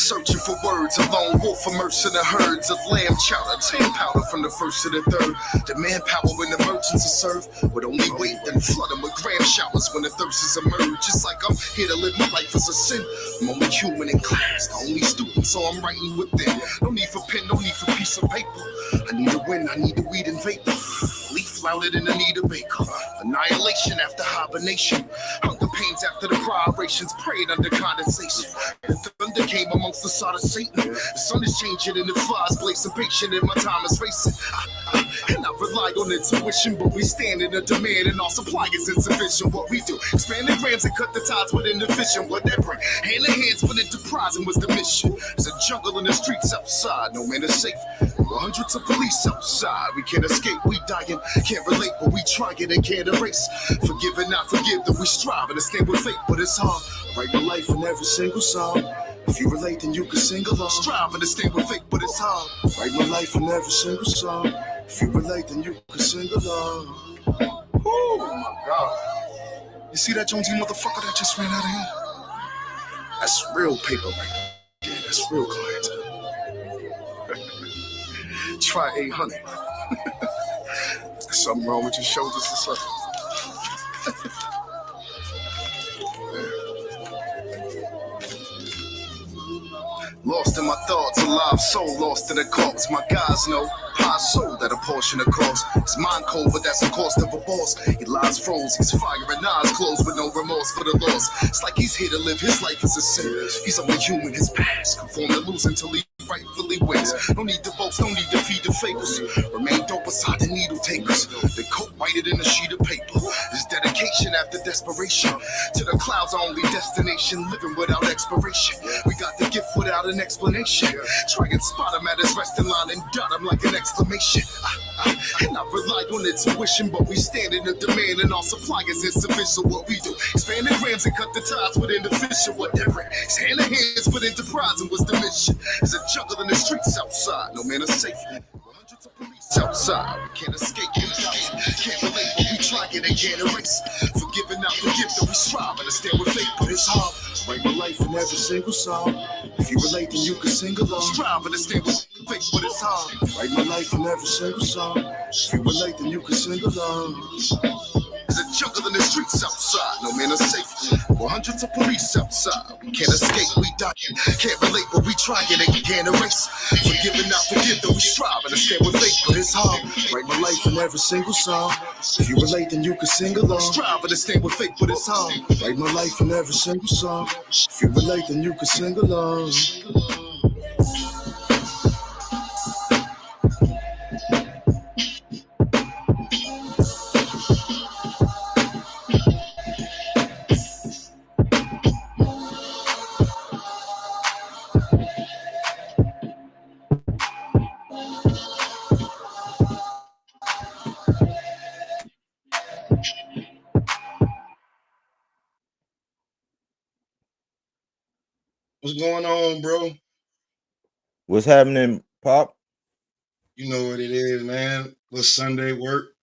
Searching for words, a lone wolf immersed in the herds of lamb chowder, tan powder from the first to the third. The manpower when the merchants are served would only wait, then flood them with gram showers when the thirst is emerged. Just like I'm here to live my life as a sin. I'm only human in class, the only student, so I'm writing within. No need for pen, no need for piece of paper. I need a win, I need the weed and vapor. Leaf flouted in Anita Baker. Annihilation after hibernation. Hunger pains after the privations. Prayed under condensation. The thunder came amongst the sod of Satan. The sun is changing and the flies blazing patient and my time is racing. And I rely on intuition, but we stand in a demand and our supply is insufficient. What we do, expand the grams and cut the ties within the vision. What that bring, hand in hand, split enterprising was the mission. There's a jungle in the streets outside, no man is safe. There were hundreds of police outside, we can't escape, we dying. Can't relate, but we try it and can't erase. Forgive and not forgive, that we strive and stand with faith, but it's hard. I write my life in every single song. If you relate, then you can sing along. Strive and stand with faith, but it's hard. I write my life in every single song. If you relate, then you can sing along. Oh my God. You see that Jonesy motherfucker that just ran out of here? That's real paper right there. Yeah, that's real clientele. Try 800. Something wrong with your shoulders or something. Lost in my thoughts, alive soul, lost in the cause. My guys know, high soul that a portion of cost. It's mind cold, but that's the cost of a boss. He lies froze, he's firing eyes closed with no remorse for the loss. It's like he's here to live his life as a sin. He's only human, his past conform to lose until he rightfully wins. No need to boast, no need to feed the fakers. Remain dope beside the needle takers. The coat whited in a sheet of paper. This dedication after desperation. To the clouds, our only destination. Living without expiration. We got the gift without an explanation. Try and spot him at his resting line and dot him like an exclamation. And I rely on intuition, but we stand in the demand and our supply is insufficient. What we do, expand the grams and cut the ties within the fisher. Whatever, it's hand in hands, but enterprising was the mission. It's a jungle in the streets outside, no man is safe. Hundreds of police outside, we can't escape, we can't relate, but we try it and can't erase. Forgive and not forgive, though we strive and stand with faith, but it's hard. Write my life in every single song. If you relate, then you can sing along. Strive and stand with faith, but it's hard. Write my life in every single song. If you relate, then you can sing along. There's a jungle in the streets outside, no man is safe. Well, hundreds of police outside, we can't escape, we dying. Can't relate, but we try it and can't erase. Forgive and not forgive, though we strive and stand with faith, but it's hard. Write my life in every single song. If you relate, then you can sing along. Strive and stand with faith, but it's hard. Write my life in every single song. If you relate, then you can sing along. What's going on, bro? What's happening, Pop? You know what it is, man. Little Sunday work.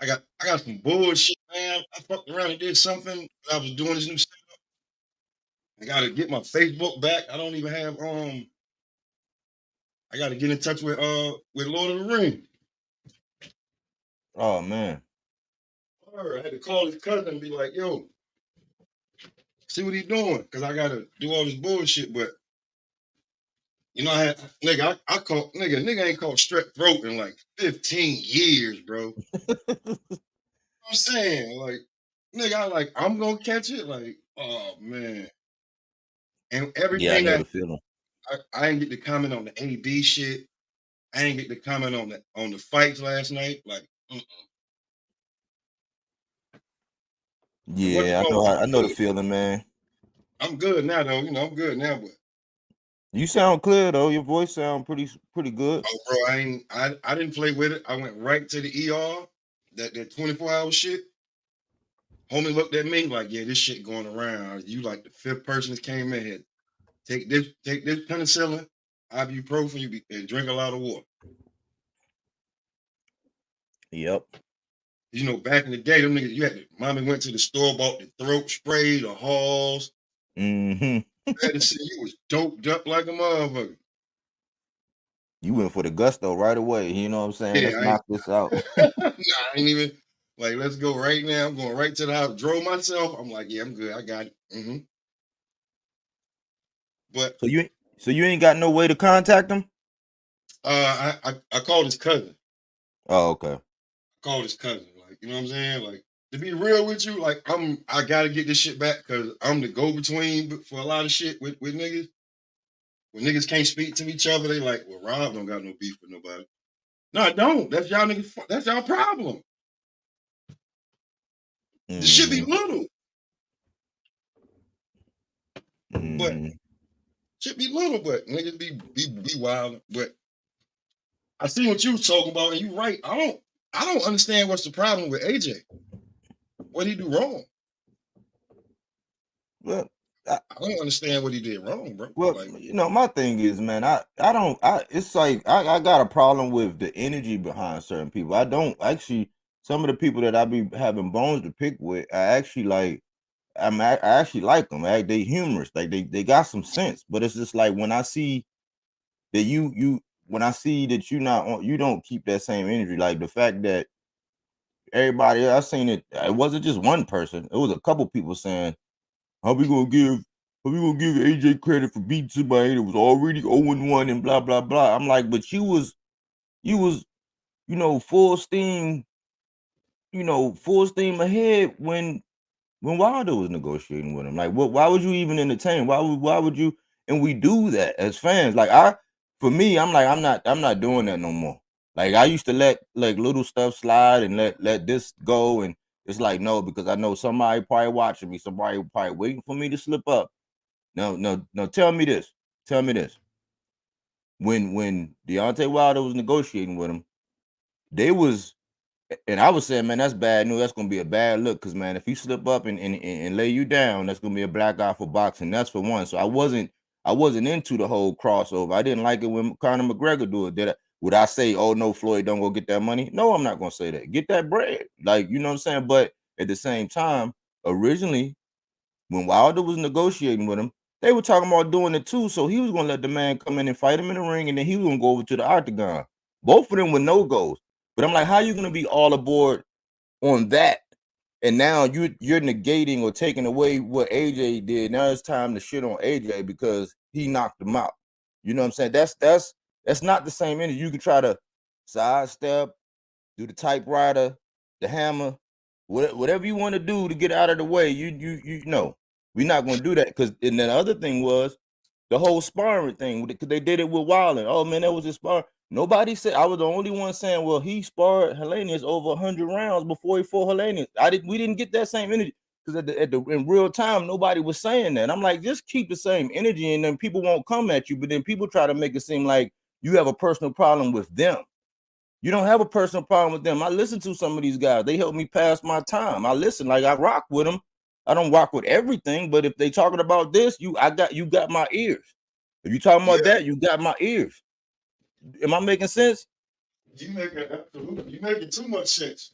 I got some bullshit, man. I fucked around and did something. I was doing this new setup. I gotta get my Facebook back. I don't even have I gotta get in touch with Lord of the Ring. Oh man. I had to call his cousin and be like, yo, see what he's doing. Cause I gotta do all this bullshit, but you know, I caught nigga ain't caught strep throat in like 15 years, bro. You know what I'm saying? Like, nigga, I'm gonna catch it. Like, Oh man. And Yeah, I everything know that the feeling. I didn't get to comment on the AD shit. I didn't get to comment on the fights last night. Like, and what Yeah, I'm I know the good. feeling, man. I'm good now though. I'm good now, but You sound clear though. Your voice sound pretty good. oh bro, I didn't play with it. I went right to the ER, that 24-hour shit. Homie looked at me like, yeah, this shit going around. You like the fifth person that came in here. Take this penicillin, ibuprofen, and drink a lot of water. Yep. Back in the day, them niggas, mommy went to the store, bought the throat spray, the halls. Mm-hmm. Had to see you was doped up like a motherfucker. You went for the gusto right away. You know what I'm saying? Yeah, Let's knock this out. nah, I ain't even like, let's go right now. I'm going right to the house. Drove myself. I'm like, yeah, I'm good. I got it. But So you ain't got no way to contact him? I called his cousin. Oh, okay. Called his cousin. Like, you know what I'm saying? Like, to be real with you, like I gotta get this shit back because I'm the go-between for a lot of shit with niggas. When niggas can't speak to each other, they like, well, Rob don't got no beef with nobody. No, I don't. That's y'all niggas. That's y'all problem. This should be Mm-hmm. little, but Mm-hmm. but niggas be wild. But I see what you was talking about, and you right. I don't understand what's the problem with AJ. What he do wrong? Well, I don't understand what he did wrong, bro. well, Like, my thing is, man, I don't it's like I got a problem with the energy behind certain people. I don't actually some of the people that I be having bones to pick with, I actually like I actually like them. They humorous. Like they got some sense. But it's just like when I see that when I see that you don't keep that same energy. Like the fact that everybody I seen it wasn't just one person. It was a couple people saying, How we gonna give AJ credit for beating somebody that was already 0-1 and blah blah blah? I'm like, but you was full steam, full steam ahead when Wilder was negotiating with him. Like, why would you even entertain? Why would you? And we do that as fans. Like for me, I'm like, I'm not doing that no more. Like I used to let like little stuff slide and let this go, and it's like no, because I know somebody probably watching me, somebody probably waiting for me to slip up. No, no, no. Tell me this. Tell me this. When Deontay Wilder was negotiating with him, they was and I was saying, man, that's bad news. That's gonna be a bad look, because man, if he slip up and lay you down, that's gonna be a black eye for boxing. That's for one. So I wasn't into the whole crossover. I didn't like it when Conor McGregor do it. Would I say, oh no, Floyd, don't go get that money? No, I'm not gonna say that. Get that bread. Like, you know what I'm saying? But at the same time, originally, when Wilder was negotiating with him, they were talking about doing it too. So he was gonna let the man come in and fight him in the ring, and then he was gonna go over to the octagon. Both of them were no goes. But I'm like, how you gonna be all aboard on that? And now you're negating or taking away what AJ did. Now it's time to shit on AJ because he knocked him out. You know what I'm saying? That's not the same energy. You can try to sidestep, do the typewriter, the hammer, whatever you want to do to get out of the way. You know, we're not going to do that. Because and the other thing was the whole sparring thing, because they did it with Wilder. Oh man, that was a spar. Nobody said. I was the only one saying, well, he sparred Helenius over 100 rounds before he fought Helenius. We didn't get that same energy, because in real time nobody was saying that. And I'm like, just keep the same energy, and then people won't come at you. But then people try to make it seem like you have a personal problem with them. You don't have a personal problem with them. I listen to some of these guys. They help me pass my time. I listen, like I rock with them. I don't rock with everything, but if they talking about this, you got my ears. If you talking yeah, about that, you got my ears. Am I making sense? you making too much sense.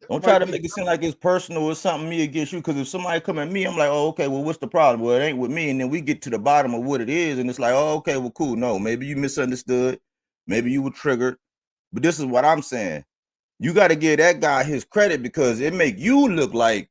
That Don't try might to be make it seem like it's personal or something me against you. Because if somebody come at me, I'm like, oh, okay, well, what's the problem? Well, it ain't with me. And then we get to the bottom of what it is, and it's like, oh, okay, well, cool. No, maybe you misunderstood. Maybe you were triggered. But this is what I'm saying. You got to give that guy his credit, because it make you look like,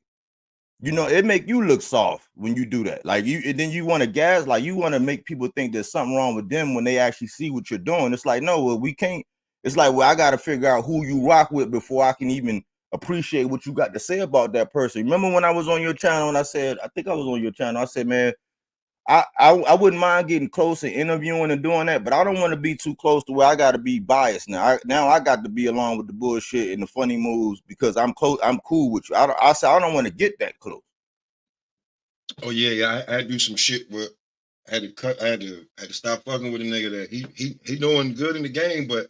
it make you look soft when you do that. Like and then you want to like you want to make people think there's something wrong with them when they actually see what you're doing. It's like, no, well, we can't. It's like, well, I got to figure out who you rock with before I can even appreciate what you got to say about that person. Remember when I was on your channel and I said, I think I was on your channel, I said, man, I wouldn't mind getting close and interviewing and doing that, but I don't want to be too close to where I got to be biased now. Now I got to be along with the bullshit and the funny moves because I'm close. I'm cool with you. I said I don't want to get that close. Oh yeah. I had to do some shit where I had to cut. I had to stop fucking with a nigga that he doing good in the game, but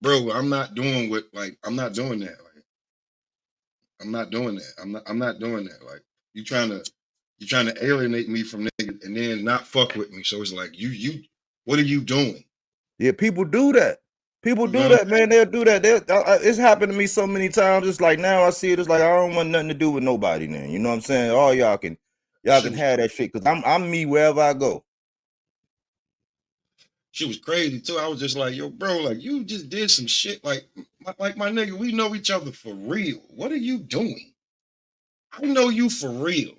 bro, I'm not doing what I'm not doing that. Like I'm not doing that. I'm not doing that. Like you trying to alienate me from niggas and then not fuck with me. So it's like you what are you doing? Yeah, people do that. People You know do what I'm that, man. They'll do that. It's happened to me so many times. It's like now I see it. It's like I don't want nothing to do with nobody. Now you know what I'm saying. All y'all can saying? have that shit because I'm me wherever I go. She was crazy too. I was just like, yo, bro, like you just did some shit. Like my nigga, we know each other for real. What are you doing? I know you for real.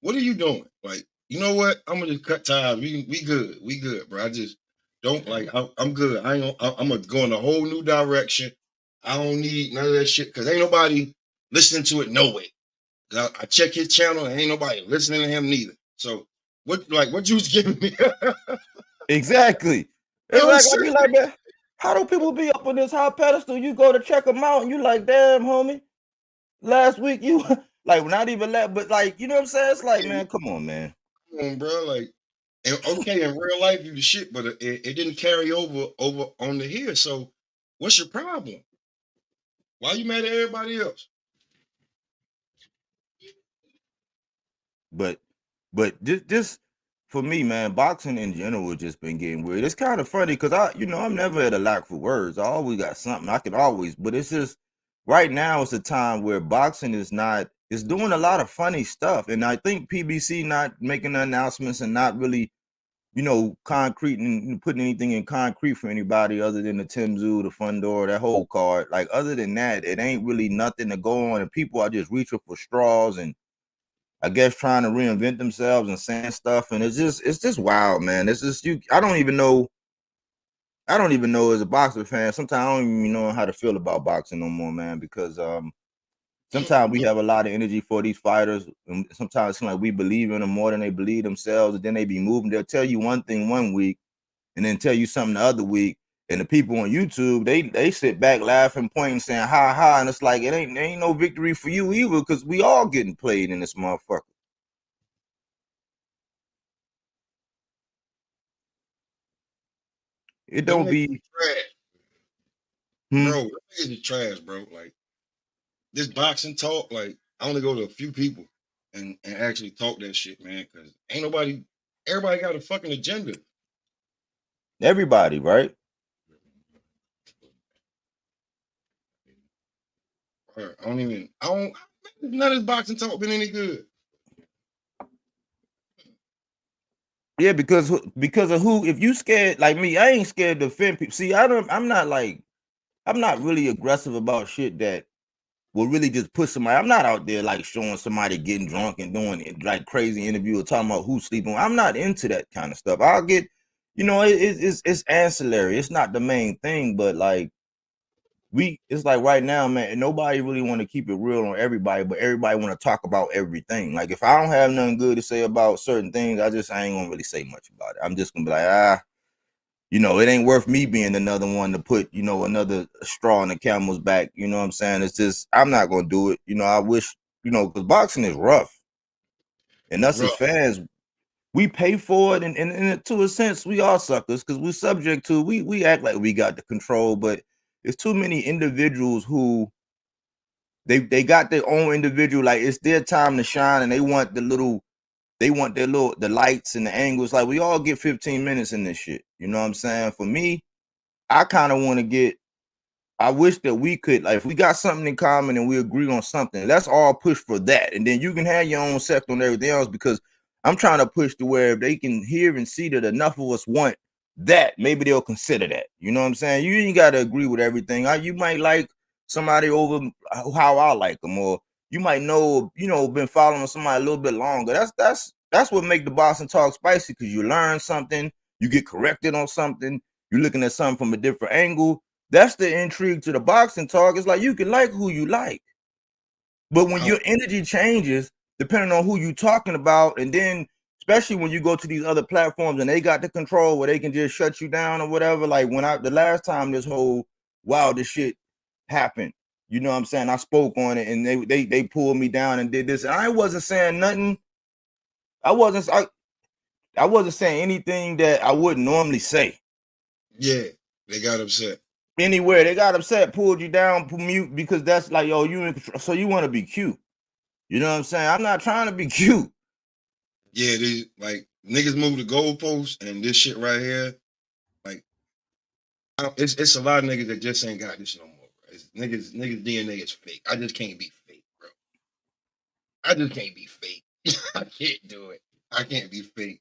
What are you doing? Like, you know what? I'm gonna just cut ties. We good. We good, bro. I just don't like. I'm good. I ain't. I'm gonna go in a whole new direction. I don't need none of that shit because ain't nobody listening to it no way. I check his channel and ain't nobody listening to him neither. So what you was giving me? Exactly. You know what I'm Exactly. I be saying? like, man, how do people be up on this high pedestal? You go to check them out and you like, damn, homie. Last week you like not even that, but like, you know what I'm saying? It's like, man, come on, man. Come on, bro. Like, and okay, in real life you the shit, but it didn't carry over on the here. So, what's your problem? Why you mad at everybody else? But this for me, man, boxing in general has just been getting weird. It's kind of funny because I'm never at a lack for words. I always got something. I can always, but it's just right now it's a time where boxing is not it's doing a lot of funny stuff. And I think PBC not making the announcements and not really, concrete and putting anything in concrete for anybody other than the Tim Zoo, the Fundor, that whole card. Like other than that, it ain't really nothing to go on, and people are just reaching for straws and I guess trying to reinvent themselves and saying stuff, and it's just wild, man. It's just I don't even know. I don't even know as a boxer fan. Sometimes I don't even know how to feel about boxing no more, man. Because sometimes we have a lot of energy for these fighters, and sometimes it's like we believe in them more than they believe themselves, and then they be moving. They'll tell you one thing one week, and then tell you something the other week. And the people on YouTube, they sit back laughing, pointing, saying ha ha, and it's like it ain't no victory for you either, because we all getting played in this motherfucker. It Them don't niggas be. trash, Hmm? bro. Them niggas is trash, bro. Like this boxing talk, like I only go to a few people and actually talk that shit, man. Because ain't nobody. Everybody got a fucking agenda. Everybody, right? I don't even. I don't. None of this boxing talk been any good. Yeah, because of who. If you scared like me, I ain't scared to offend people. See, I'm not like. I'm not really aggressive about shit that will really just push somebody. I'm not out there like showing somebody getting drunk and doing like crazy interview or talking about who's sleeping. I'm not into that kind of stuff. I'll get, it's ancillary. It's not the main thing, but like it's like right now, man, nobody really want to keep it real on everybody, but everybody want to talk about everything. Like if I don't have nothing good to say about certain things, I ain't gonna really say much about it. I'm just gonna be like, it ain't worth me being another one to put, another straw in the camel's back. You know what I'm saying? It's just I'm not gonna do it. I wish, because boxing is rough. And us as Rough. fans, we pay for it, and to a sense, we are suckers because we're subject to. We act like we got the control, but there's too many individuals who they got their own individual. Like it's their time to shine, and they want the lights and the angles. Like we all get 15 minutes in this shit. You know what I'm saying? For me, I kind of want to get. I wish that we could, like, if we got something in common and we agree on something, let's all push for that. And then you can have your own sect on everything else because I'm trying to push to where if they can hear and see that enough of us want that, maybe they'll consider that. You know what I'm saying? You ain't got to agree with everything. You might like somebody over how I like them, or you might been following somebody a little bit longer. That's what make the Boston talk spicy because you learn something, you get corrected on something, you're looking at something from a different angle. That's the intrigue to the boxing talk. It's like you can like who you like, but when your energy changes depending on who you talking about, and then especially when you go to these other platforms and they got the control where they can just shut you down or whatever. Like when the last time this whole this shit happened, you know what I'm saying? I spoke on it and they pulled me down and did this. And I wasn't saying nothing. I wasn't saying anything that I wouldn't normally say. Yeah, they got upset. Anywhere they got upset, pulled you down, mute, because that's like, yo, you in control, so you want to be cute. You know what I'm saying? I'm not trying to be cute. Yeah, they like niggas move the goalposts and this shit right here. Like, it's a lot of niggas that just ain't got this no more. Bro. Niggas DNA is fake. I just can't be fake, bro. I just can't be fake. I can't do it. I can't be fake.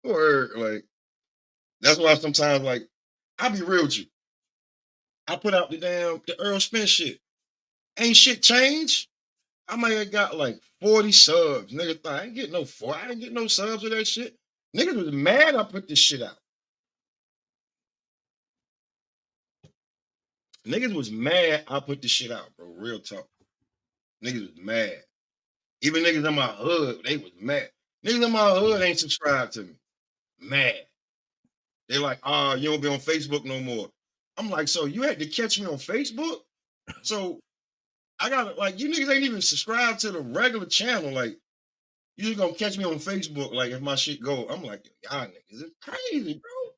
Or like, that's why sometimes like, I'll be real with you. I put out the Earl Spence shit. Ain't shit changed. I might have got like 40 subs. Nigga thought I ain't getting no I ain't getting no subs with that shit. Niggas was mad I put this shit out. Niggas was mad I put this shit out, bro. Real talk. Niggas was mad. Even niggas in my hood, they was mad. Niggas in my hood ain't subscribed to me. Mad. They like, you don't be on Facebook no more. I'm like, so you had to catch me on Facebook? So I gotta like you niggas ain't even subscribed to the regular channel. Like, you just gonna catch me on Facebook, like if my shit go. I'm like, y'all niggas, it's crazy, bro.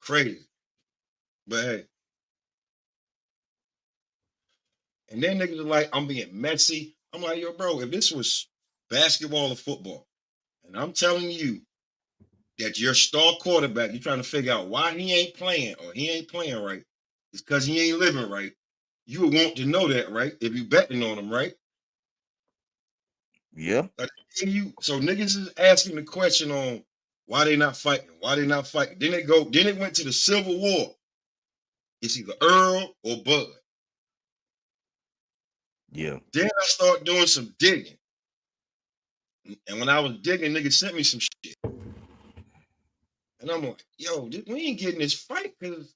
Crazy. But hey. And then niggas are like, I'm being messy. I'm like, yo, bro, if this was basketball or football, and I'm telling you that your star quarterback, you're trying to figure out why he ain't playing or he ain't playing right, it's because he ain't living right. You would want to know that, right? If you betting on him, right? Yeah. Like, so niggas is asking the question on why they not fighting, why they not fighting. Then it went to the Civil War. It's either Earl or Bud. Yeah. Then I start doing some digging. And when I was digging, niggas sent me some shit. And I'm like, yo, we ain't getting this fight because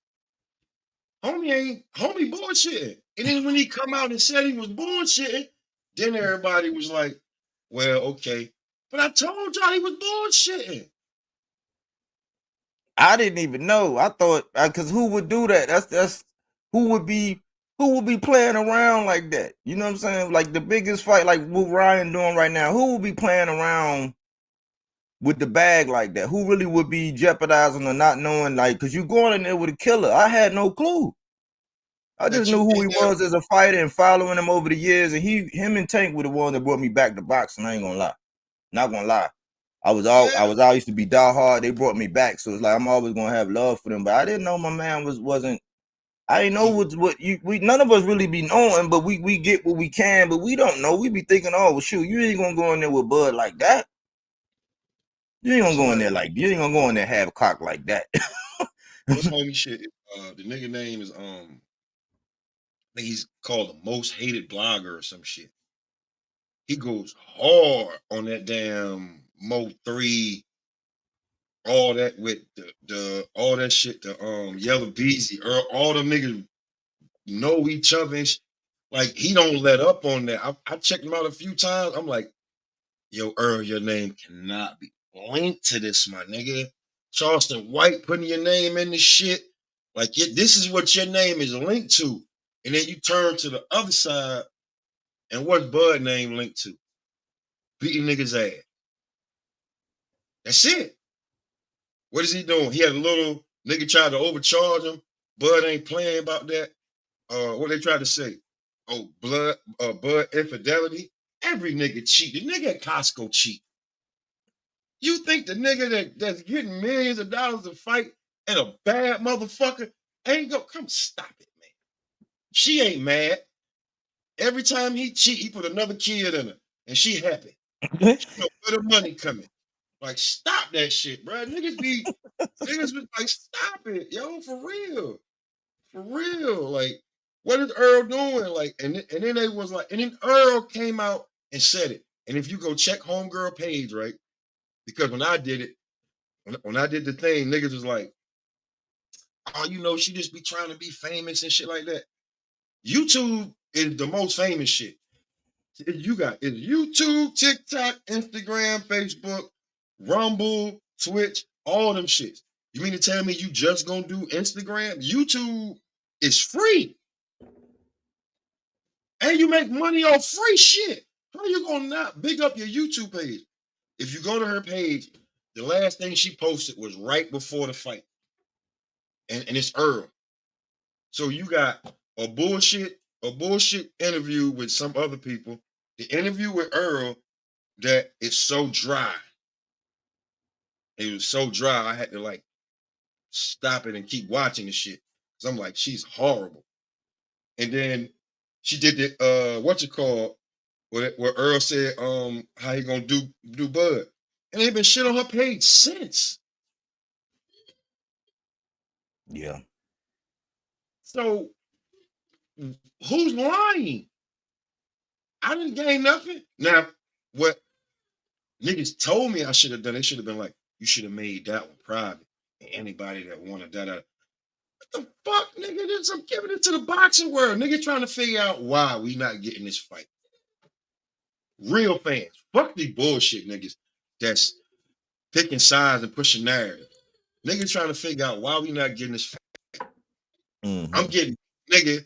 homie bullshitting. And then when he come out and said he was bullshitting, then everybody was like, well, okay. But I told y'all he was bullshitting. I didn't even know. I thought because who would do that? That's who would be playing around like that. You know what I'm saying? Like the biggest fight, like what Ryan doing right now. Who would be playing around with the bag like that? Who really would be jeopardizing or not knowing? Like, because you going in there with a killer. I had no clue. I just That knew you who in he there. was as a fighter and following him over the years. And him and Tank were the one that brought me back to boxing. I ain't gonna lie. Not gonna lie. I used to be die hard. They brought me back, so it's like I'm always gonna have love for them. But I didn't know my man wasn't. I didn't know we none of us really be knowing, but we get what we can, but we don't know. We be thinking, oh well, shoot, you ain't gonna go in there with Bud like that. You ain't gonna So go in like, there you ain't gonna go in there half cock like that. what's homie shit? The nigga name is I think he's called the most hated blogger or some shit. He goes hard on that damn Mo3, all that with the all that shit, the Yellow Beezy, all them niggas know each other and like he don't let up on that. I checked him out a few times. I'm like, yo, Earl, your name cannot be linked to this, my nigga. Charleston White putting your name in this shit. Like this is what your name is linked to. And then you turn to the other side, and what's Bud name linked to? Beating niggas ass. That's it. What is he doing? He had a little nigga tried to overcharge him. Bud ain't playing about that. What they tried to say? Oh, Bud infidelity. Every nigga cheat. The nigga at Costco cheat. You think the nigga that's getting millions of dollars to fight and a bad motherfucker ain't go? Come stop it, man. She ain't mad. Every time he cheat, he put another kid in her, and she happy. She know where the money coming. Like, stop that shit, bro. Niggas be like, stop it, yo, for real. For real. Like, what is Earl doing? Like, and then they was like, and then Earl came out and said it. And if you go check Homegirl page, right? Because when I did it, when I did the thing, niggas was like, oh, you know, she just be trying to be famous and shit like that. YouTube is the most famous shit. You got it's YouTube, TikTok, Instagram, Facebook, Rumble, Twitch, all them shits. You mean to tell me you just gonna do Instagram? YouTube is free. And you make money off free shit. How you gonna not big up your YouTube page? If you go to her page, the last thing she posted was right before the fight. And it's Earl. So you got a bullshit interview with some other people. The interview with Earl that is so dry. It was so dry, I had to like stop it and keep watching the shit. Cause I'm like, she's horrible. And then she did the what you call where Earl said how he gonna do Bud. And they've been shit on her page since. Yeah. So who's lying? I didn't gain nothing. Now, what niggas told me I should have done, they should have been like, you should have made that one private. And anybody that wanted that, what the fuck, nigga? This, I'm giving it to the boxing world. Nigga trying to figure out why we not getting this fight. Real fans. Fuck these bullshit niggas that's picking sides and pushing narrative. Niggas trying to figure out why we not getting this fight. Mm-hmm. I'm getting niggas,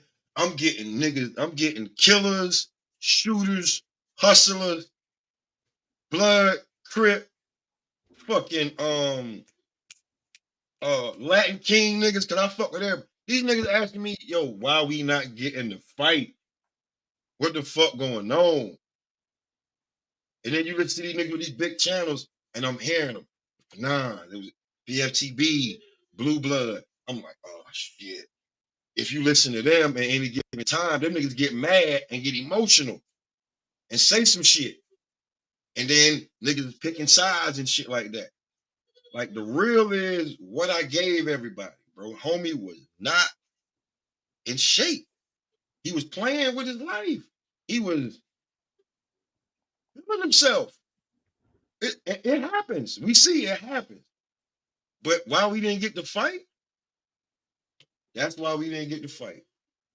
I'm getting killers, shooters, hustlers, blood, crip, fucking Latin King niggas, cause I fuck with them. These niggas asking me, yo, why we not getting the fight? What the fuck going on? And then you listen to these niggas with these big channels, and I'm hearing them. Nah, it was BFTB, Blue Blood. I'm like, oh shit. If you listen to them at any given time, them niggas get mad and get emotional and say some shit. And then niggas is picking sides and shit like that. Like the real is what I gave everybody, bro. Homie was not in shape. He was playing with his life. He was killing himself. It happens. We see it happens. But why we didn't get the fight? That's why we didn't get the fight.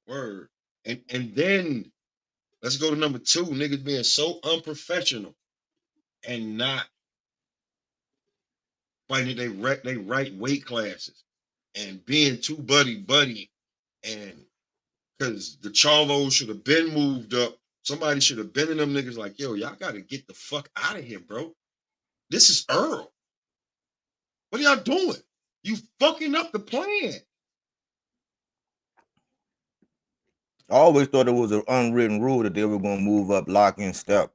Word. And then let's go to number two. Niggas being so unprofessional and not fighting they right weight classes and being too buddy and because the Charlos should have been moved up. Somebody should have been in them niggas like, yo, y'all got to get the fuck out of here, bro. This is Earl. What are y'all doing? You fucking up the plan. I always thought it was an unwritten rule that they were going to move up lock and step.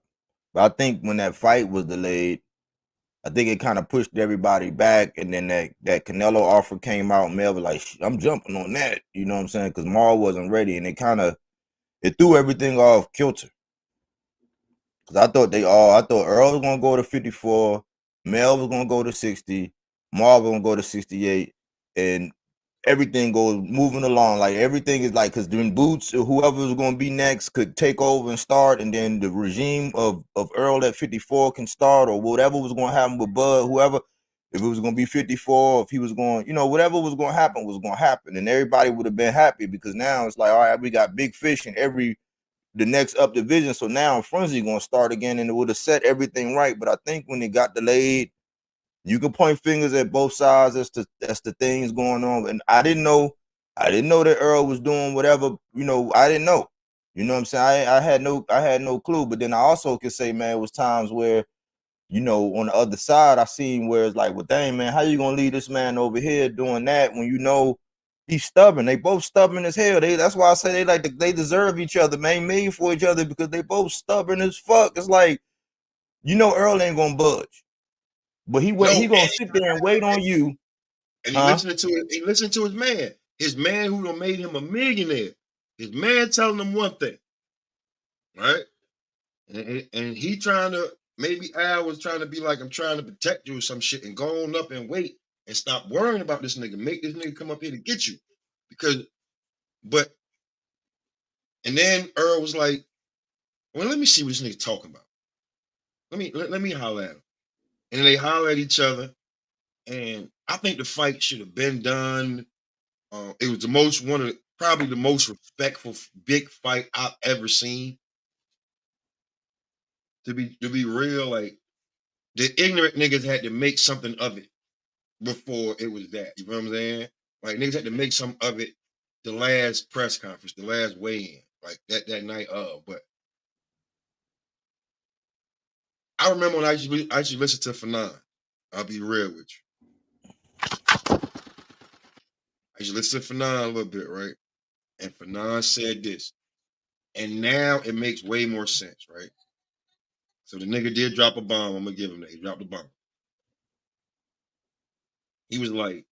But I think when that fight was delayed, I think it kind of pushed everybody back. And then that Canelo offer came out, and Mel was like, I'm jumping on that. You know what I'm saying? Because Mar wasn't ready. And it threw everything off kilter. Because I thought Earl was going to go to 54, Mel was going to go to 60, Mar was going to go to 68, and everything goes moving along. Like everything is like, because then Boots or whoever was going to be next could take over and start, and then the regime of Earl at 54 can start, or whatever was going to happen with Bud, whoever, if it was going to be 54, if he was going, whatever was going to happen, and everybody would have been happy, because now it's like, all right, we got big fish in the next up division, so now Frenzy going to start again, and it would have set everything right. But I think when it got delayed, you can point fingers at both sides as to things going on. And I didn't know that Earl was doing whatever. I didn't know. You know what I'm saying? I had no clue. But then I also could say, man, it was times where, on the other side, I seen where it's like, well, dang, man, how you gonna leave this man over here doing that when he's stubborn? They both stubborn as hell. That's why I say they deserve each other, man, made for each other, because they both stubborn as fuck. It's like, Earl ain't gonna budge. But he gonna sit there and wait on you. And he listened to his man. His man who done made him a millionaire. His man telling him one thing. Right? And he trying to, maybe Al was trying to be like, I'm trying to protect you or some shit, and go on up and wait and stop worrying about this nigga. Make this nigga come up here to get you. And then Earl was like, well, let me see what this nigga talking about. Let me holler at him. And they holler at each other. And I think the fight should have been done It was probably the most respectful big fight I've ever seen. To be real, like the ignorant niggas had to make something of it before it was that. You know what I'm saying? Like niggas had to make something of it the last press conference, the last weigh-in, like that night of. But I remember when I used to listen to Fanon. I'll be real with you. I used to listen to Fanon a little bit, right? And Fanon said this. And now it makes way more sense, right? So the nigga did drop a bomb. I'm gonna give him that. He dropped a bomb. He was like,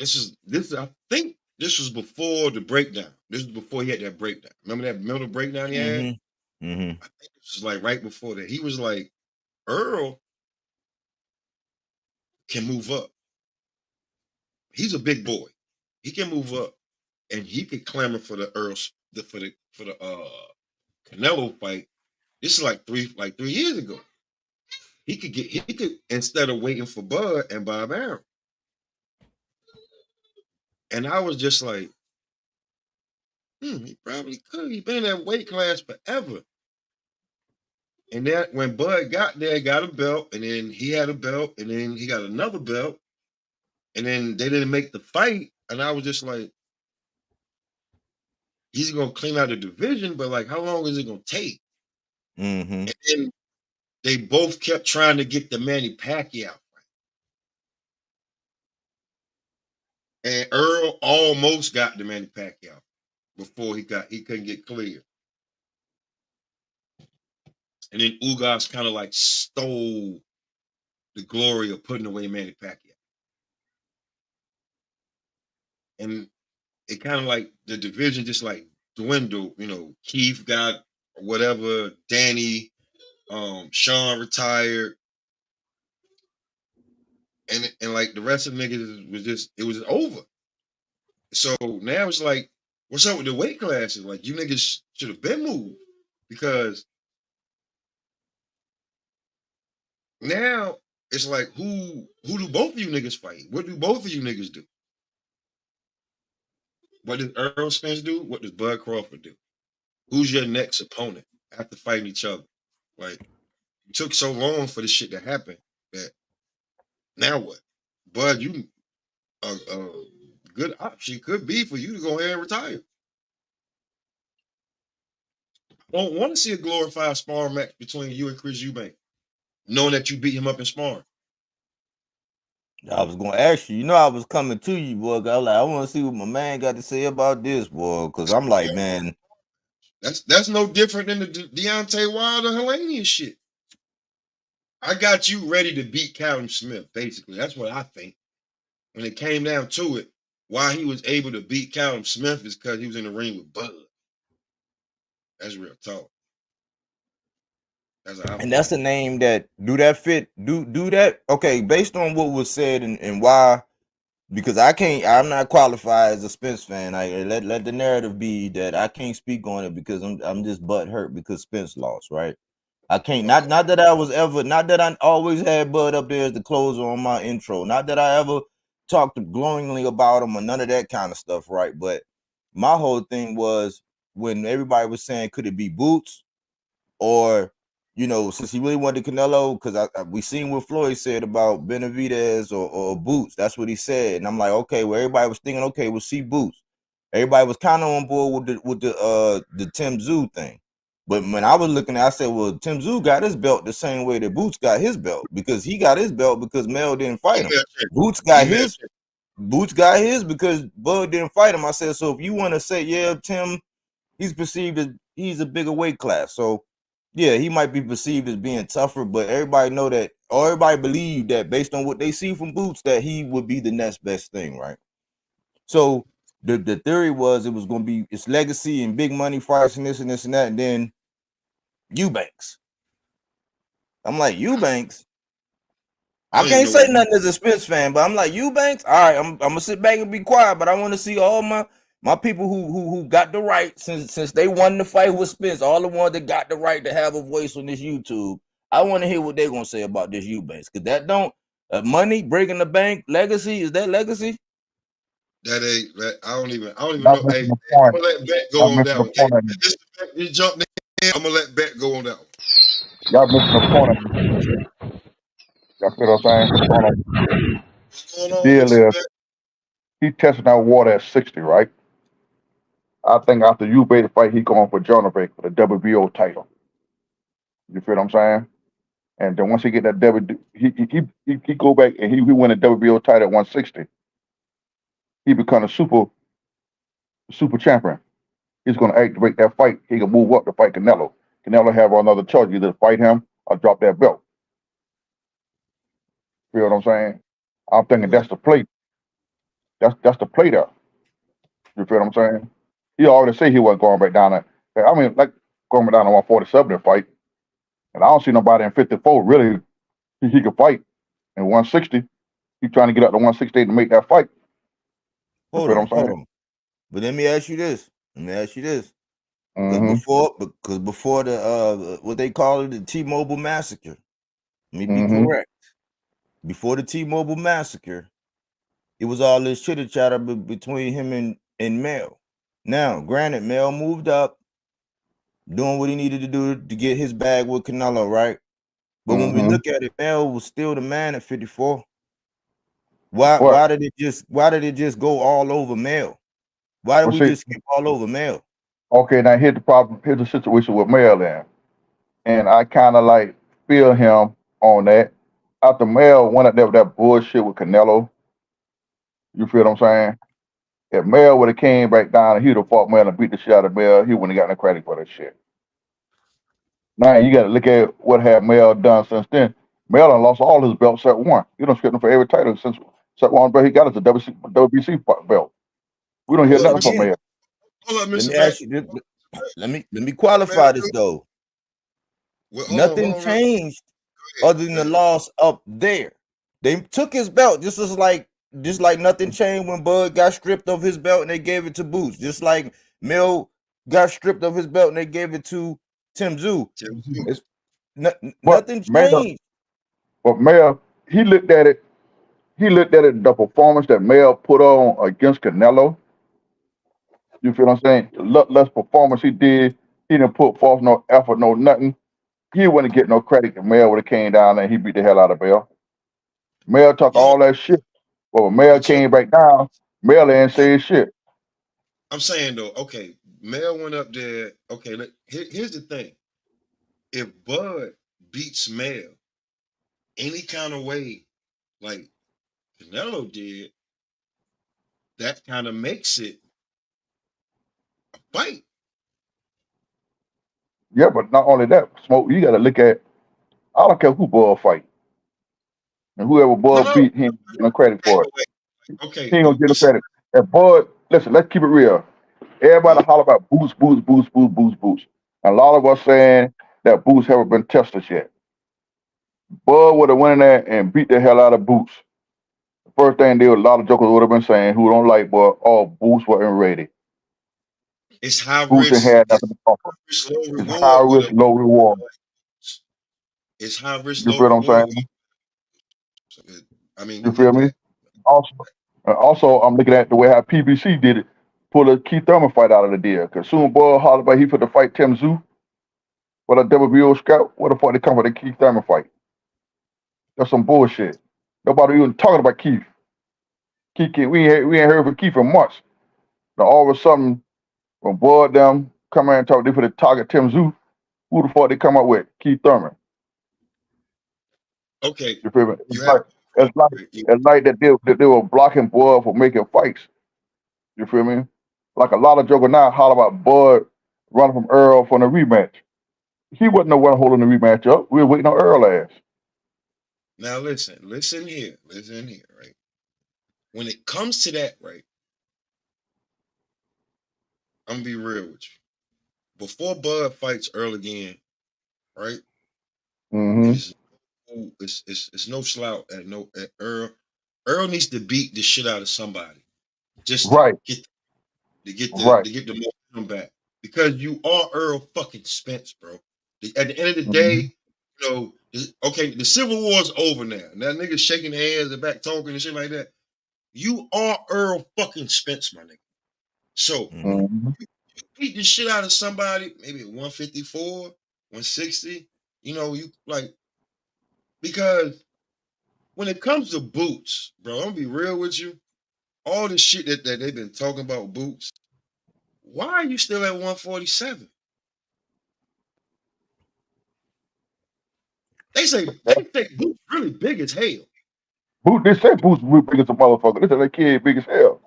I think this was before the breakdown. This was before he had that breakdown. Remember that mental breakdown he had? Mm-hmm. I think this was like right before that. He was like, Earl can move up. He's a big boy. He can move up, and he could clamor for the Canelo fight. This is like 3 years ago. He could instead of waiting for Bud and Bob Arum. And I was just like, he probably could. He's been in that weight class forever. And then when Bud got there, got a belt, and then he had a belt, and then he got another belt, and then they didn't make the fight. And I was just like, he's gonna clean out the division, but like, how long is it gonna take? Mm-hmm. And then they both kept trying to get the Manny Pacquiao fight. And Earl almost got the Manny Pacquiao before he couldn't get clear. And then Ugas kind of like stole the glory of putting away Manny Pacquiao. And it kind of like the division just like dwindled. You know, Keith got whatever, Danny, Sean retired. And like the rest of the niggas it was over. So now it's like, what's up with the weight classes? Like you niggas should have been moved because now it's like who do both of you niggas fight? What do both of you niggas do? What does Earl Spence do? What does Bud Crawford do? Who's your next opponent after fighting each other? Like it took so long for this shit to happen that now what? Bud, you a good option could be for you to go ahead and retire. I don't want to see a glorified sparring match between you and Chris Eubank, knowing that you beat him up in sparring. I was gonna ask you. You know, I was coming to you, boy. I was like, I want to see what my man got to say about this, boy. Because I'm like, man, that's no different than the Deontay Wilder Helenius shit. I got you ready to beat Callum Smith. Basically, that's what I think. When it came down to it, why he was able to beat Callum Smith is because he was in the ring with Bud. That's real talk. And that's a name that do that fit? Do that? Okay, based on what was said and why, because I'm not qualified as a Spence fan. I let the narrative be that I can't speak on it because I'm just butt hurt because Spence lost, right? I can't not that I always had Bud up there as the closer on my intro. Not that I ever talked glowingly about him or none of that kind of stuff, right? But my whole thing was when everybody was saying, could it be Boots? Or, you know, since he really wanted Canelo, because we seen what Floyd said about Benavidez or Boots. That's what he said. And I'm like, okay, well, everybody was thinking, okay, we'll see Boots. Everybody was kind of on board with the Tim Tszyu thing. But when I was looking at it, I said, well, Tim Tszyu got his belt the same way that Boots got his belt, because he got his belt because Mel didn't fight him. Boots got his because Bud didn't fight him. I said, so if you want to say, yeah, Tim, he's perceived as he's a bigger weight class. So yeah, he might be perceived as being tougher, but everybody know that, or everybody believe that based on what they see from Boots, that he would be the next best thing, right? So the theory was it was going to be its legacy and big money fights and this and this and that, and then Eubanks. I'm like, Eubanks? I can't say nothing as a Spence fan, but I'm like, Eubanks? All right, I'm gonna sit back and be quiet, but I want to see all my people who got the right since they won the fight with Spence, all the ones that got the right to have a voice on this YouTube. I want to hear what they're gonna say about this Eubanks, because Money, breaking the bank, legacy. Is that legacy? That ain't that. I don't even Y'all know. missing Hey, the I'm point. gonna let Bet go Y'all on missing that the one. Hey, point. Of this you jumped in. I'm gonna let Bet go on that one. Y'all missing the point. Of Y'all feel what I'm saying? Hold on. What's going The on, deal Mr. is Bet? he testing that water at 60, right? I think after you bait the fight, he going for Jonah for the WBO title. You feel what I'm saying? And then once he get that he go back and he win the WBO title at 160. He become a super champion. He's gonna activate that fight. He can move up to fight Canelo. Canelo have another choice, either fight him or drop that belt. Feel what I'm saying? I'm thinking Correct. that's the play. That's the play there. You feel what I'm saying? He already said he wasn't going back down there. I mean, like going back down to 147 to fight. And I don't see nobody in 54 really he could fight. In 160, he's trying to get up to 168 to make that fight. You Hold feel what on, I'm hold saying? on. But let me ask you this. Because Mm-hmm. before the what they call it, the T-Mobile massacre. Let me be Mm-hmm. correct. Before the T-Mobile massacre, it was all this chitter chatter between him and Mel. Now, granted, Mel moved up, doing what he needed to do to get his bag with Canelo, right? But when we Mm-hmm. look at it, Mel was still the man at 54. But Why did it just go all over Mel? Why did we see, just skip all over Mel? okay, now here's the problem. Here's the situation with Mel then. And I kind of like feel him on that. After Mel went up there with that bullshit with Canelo, you feel what I'm saying? If Mel would have came back down and he'd have fought Mel and beat the shit out of Mel, he wouldn't have got no credit for that shit. Now you got to look at what have Mel done since then. Mel done lost all his belts at one. You don't skip him for every title since set one belt he got is the WBC belt. We don't hear Hold up, nothing Mr. from Again, Mel. Hold up, let Mr. me Bet. ask you this. Let me Man, qualify this though. well, Nothing hold on, real changed quick. other than the loss up there. They took his belt just like nothing changed when Bud got stripped of his belt and they gave it to Boots. Just like Mill got stripped of his belt and they gave it to Tim Zoo. Tim, It's But nothing Mel, changed. but Mel, he looked at it. He looked at it. The performance that Mel put on against Canelo. You feel what I'm saying? The less performance he did. He didn't put forth no effort, no nothing. He wouldn't get no credit if Mel would have came down there and he beat the hell out of Mel. Mel took yeah, all that shit. But when Mel but you, came back down, Mel ain't say shit. I'm saying though, okay, Mel went up there. Okay, here's the thing: if Bud beats Mel any kind of way, like Canelo did, that kind of makes it a fight. Yeah, but not only that, Smoke, you gotta look at I don't care who Bud fight. And whoever No, Bud no, beat, he ain't getting no credit okay, for it. but wait, okay, He ain't gonna get no listen, credit. And Bud, listen, let's keep it real. Everybody holler about boost. And a lot of us saying that Boots haven't been tested yet. Bud would have went in there and beat the hell out of Boots. The first thing a lot of jokers would have been saying who don't like Bud, oh, Boots wasn't ready. it's high Boots ain't risk, had nothing to offer. low It's high reward with risk, a. low reward. It's high risk, You low feel what I'm reward. saying? I mean, we You feel get me? that. Also, I'm looking at the way how PBC did it, pull a Keith Thurman fight out of the deal. Because soon Bud hollered about he put the fight Tim Zoo for the WBO scout. What the fuck they come for the Keith Thurman fight? That's some bullshit. Nobody even talking about Keith. We ain't heard from Keith in months. Now all of a sudden, when Bud them come in and talk, they put the target Tim Zoo. Who the fuck they come up with? Keith Thurman. Okay, You feel me? you have It's like you, it's like that they were blocking Bud for making fights. You feel me? Like a lot of jokers now holler about Bud running from Earl for the rematch. He wasn't the one holding the rematch up. We were waiting on Earl ass. now listen here, right? When it comes to that, right, I'm gonna be real with you. Before Bud fights Earl again, right? Mm-hmm. It is it's no slouch at no at Earl. Earl needs to beat the shit out of somebody just to Right, get right. to get the momentum back. Because you are Earl fucking Spence, bro. At the end of the Mm-hmm. day, you know, Okay, the Civil War's over now. Now niggas shaking hands and back talking and shit like that. You are Earl fucking Spence, my nigga. So Mhm. you beat the shit out of somebody, maybe at 154, 160. You know, you like, because when it comes to Boots, bro, I'm gonna be real with you. All the shit that they've been talking about Boots, why are you still at 147? They say Boots really big as hell. They say Boots big as a motherfucker. They say that kid big as hell.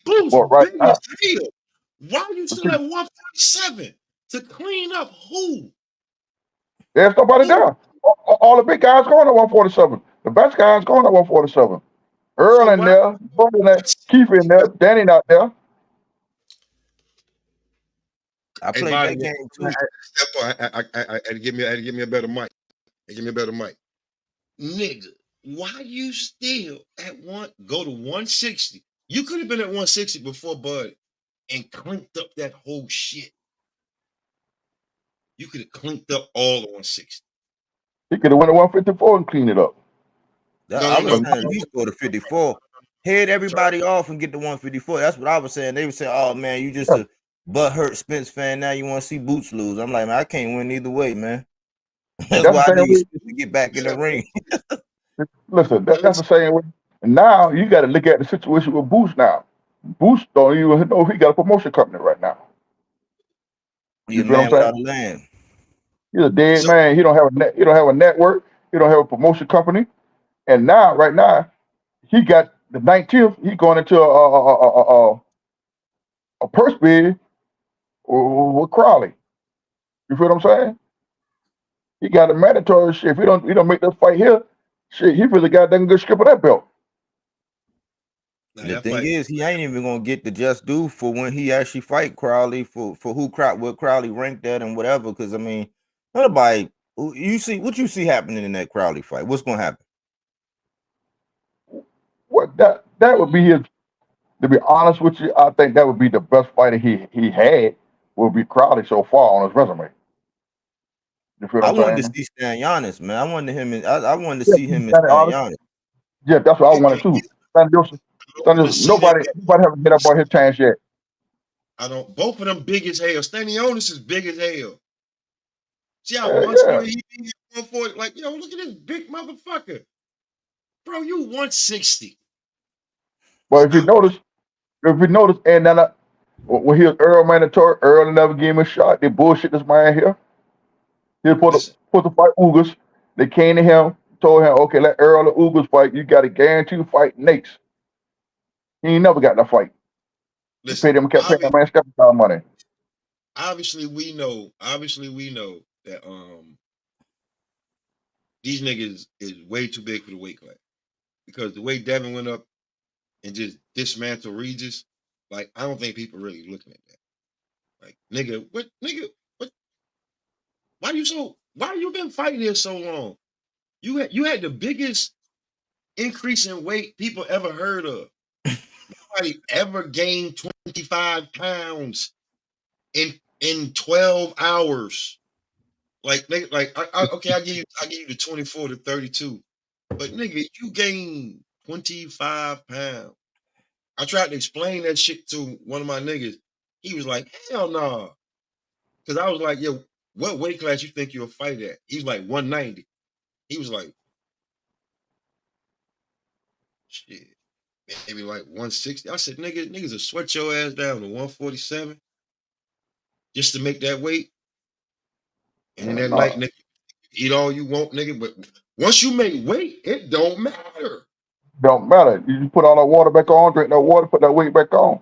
Boots But right big now, as hell. Why are you still at 147? To clean up who? there's nobody Who? there. All the big guys going at 147. The best guys going at 147. So Earl in why? there, Bud in there, Keith in there, Danny not there. I Hey, played body, that game too. step on. I had to give me a better mic. Give me a better mic, nigga. Why you still at one? Go to 160. You could have been at 160 before Bud and clinked up that whole shit. You could have clinked up all the 160. He could have went at 154 and cleaned it up. No, I no, was no. But saying at least go to 54. Head everybody off and get to 154. That's what I was saying. They would say, "Oh man, you just yeah, a butthurt Spence fan. Now you want to see Boots lose." I'm like, man, I can't win either way, man. That's that's why I the same need way. Spence to get back in the Yeah, ring. Listen, but that's the same way. And now you got to look at the situation with Boost now. Boost don't even know if he got a promotion company right now. He You a feel what I'm man saying? without a land. He's a dead so man. He don't have a he don't have a network. He don't have a promotion company. And now, right now, he got the 19th. He going into a purse bid with Crowley. You feel what I'm saying? He got a mandatory shit. If he don't make this fight here, shit, he really got that good strip of that belt. now The that thing fight, is, he ain't even gonna get the just due for when he actually fight Crowley for what Crowley ranked at and whatever. Because I mean, nobody you see what you see happening in that Crowley fight. What's gonna happen? What that would be his. To be honest with you, I think that would be the best fighter he had. Would be Crowley so far on his resume. You feel I what I'm wanted to saying? see Stan Giannis, man. I wanted to Yeah, see him and Stanley Stan Honest. Giannis. Yeah, that's what I you, wanted you, too. you Stanley Joseph, don't want to see that. nobody haven't get up on his chance yet. I don't. Both of them big as hell. Stanionis is big as hell. See how Yeah, muscular yeah. he is? 140. Like, yo, look at this big motherfucker, bro. You 160. But Stop. if you notice, and then when he was Earl mandatory, Earl never gave him a shot. They bullshit this man here. He Listen, put the fight Ugas. They came to him, told him, okay, let Earl and Ugas fight. You got a guaranteed fight next. He ain't never got that fight. They listen. kept paying that man step down money. Obviously, we know. That these niggas is way too big for the weight class, because the way Devin went up and just dismantled Regis, like, I don't think people really looking at that. Like, what? Why you been fighting here so long? You had the biggest increase in weight people ever heard of. Nobody ever gained 25 pounds in 12 hours. Like, nigga, like, okay, I give you the 24 to 32. But nigga, you gained 25 pounds. I tried to explain that shit to one of my niggas. He was like, hell no. Nah. Cause I was like, yo, what weight class you think you'll fight at? He was like 190. He was like, shit, maybe like 160. I said, niggas will sweat your ass down to 147 just to make that weight. And then that night, No, nigga, eat all you want, nigga. But once you make weight, it don't matter. don't matter. You just put all that water back on, drink that water, put that weight back on.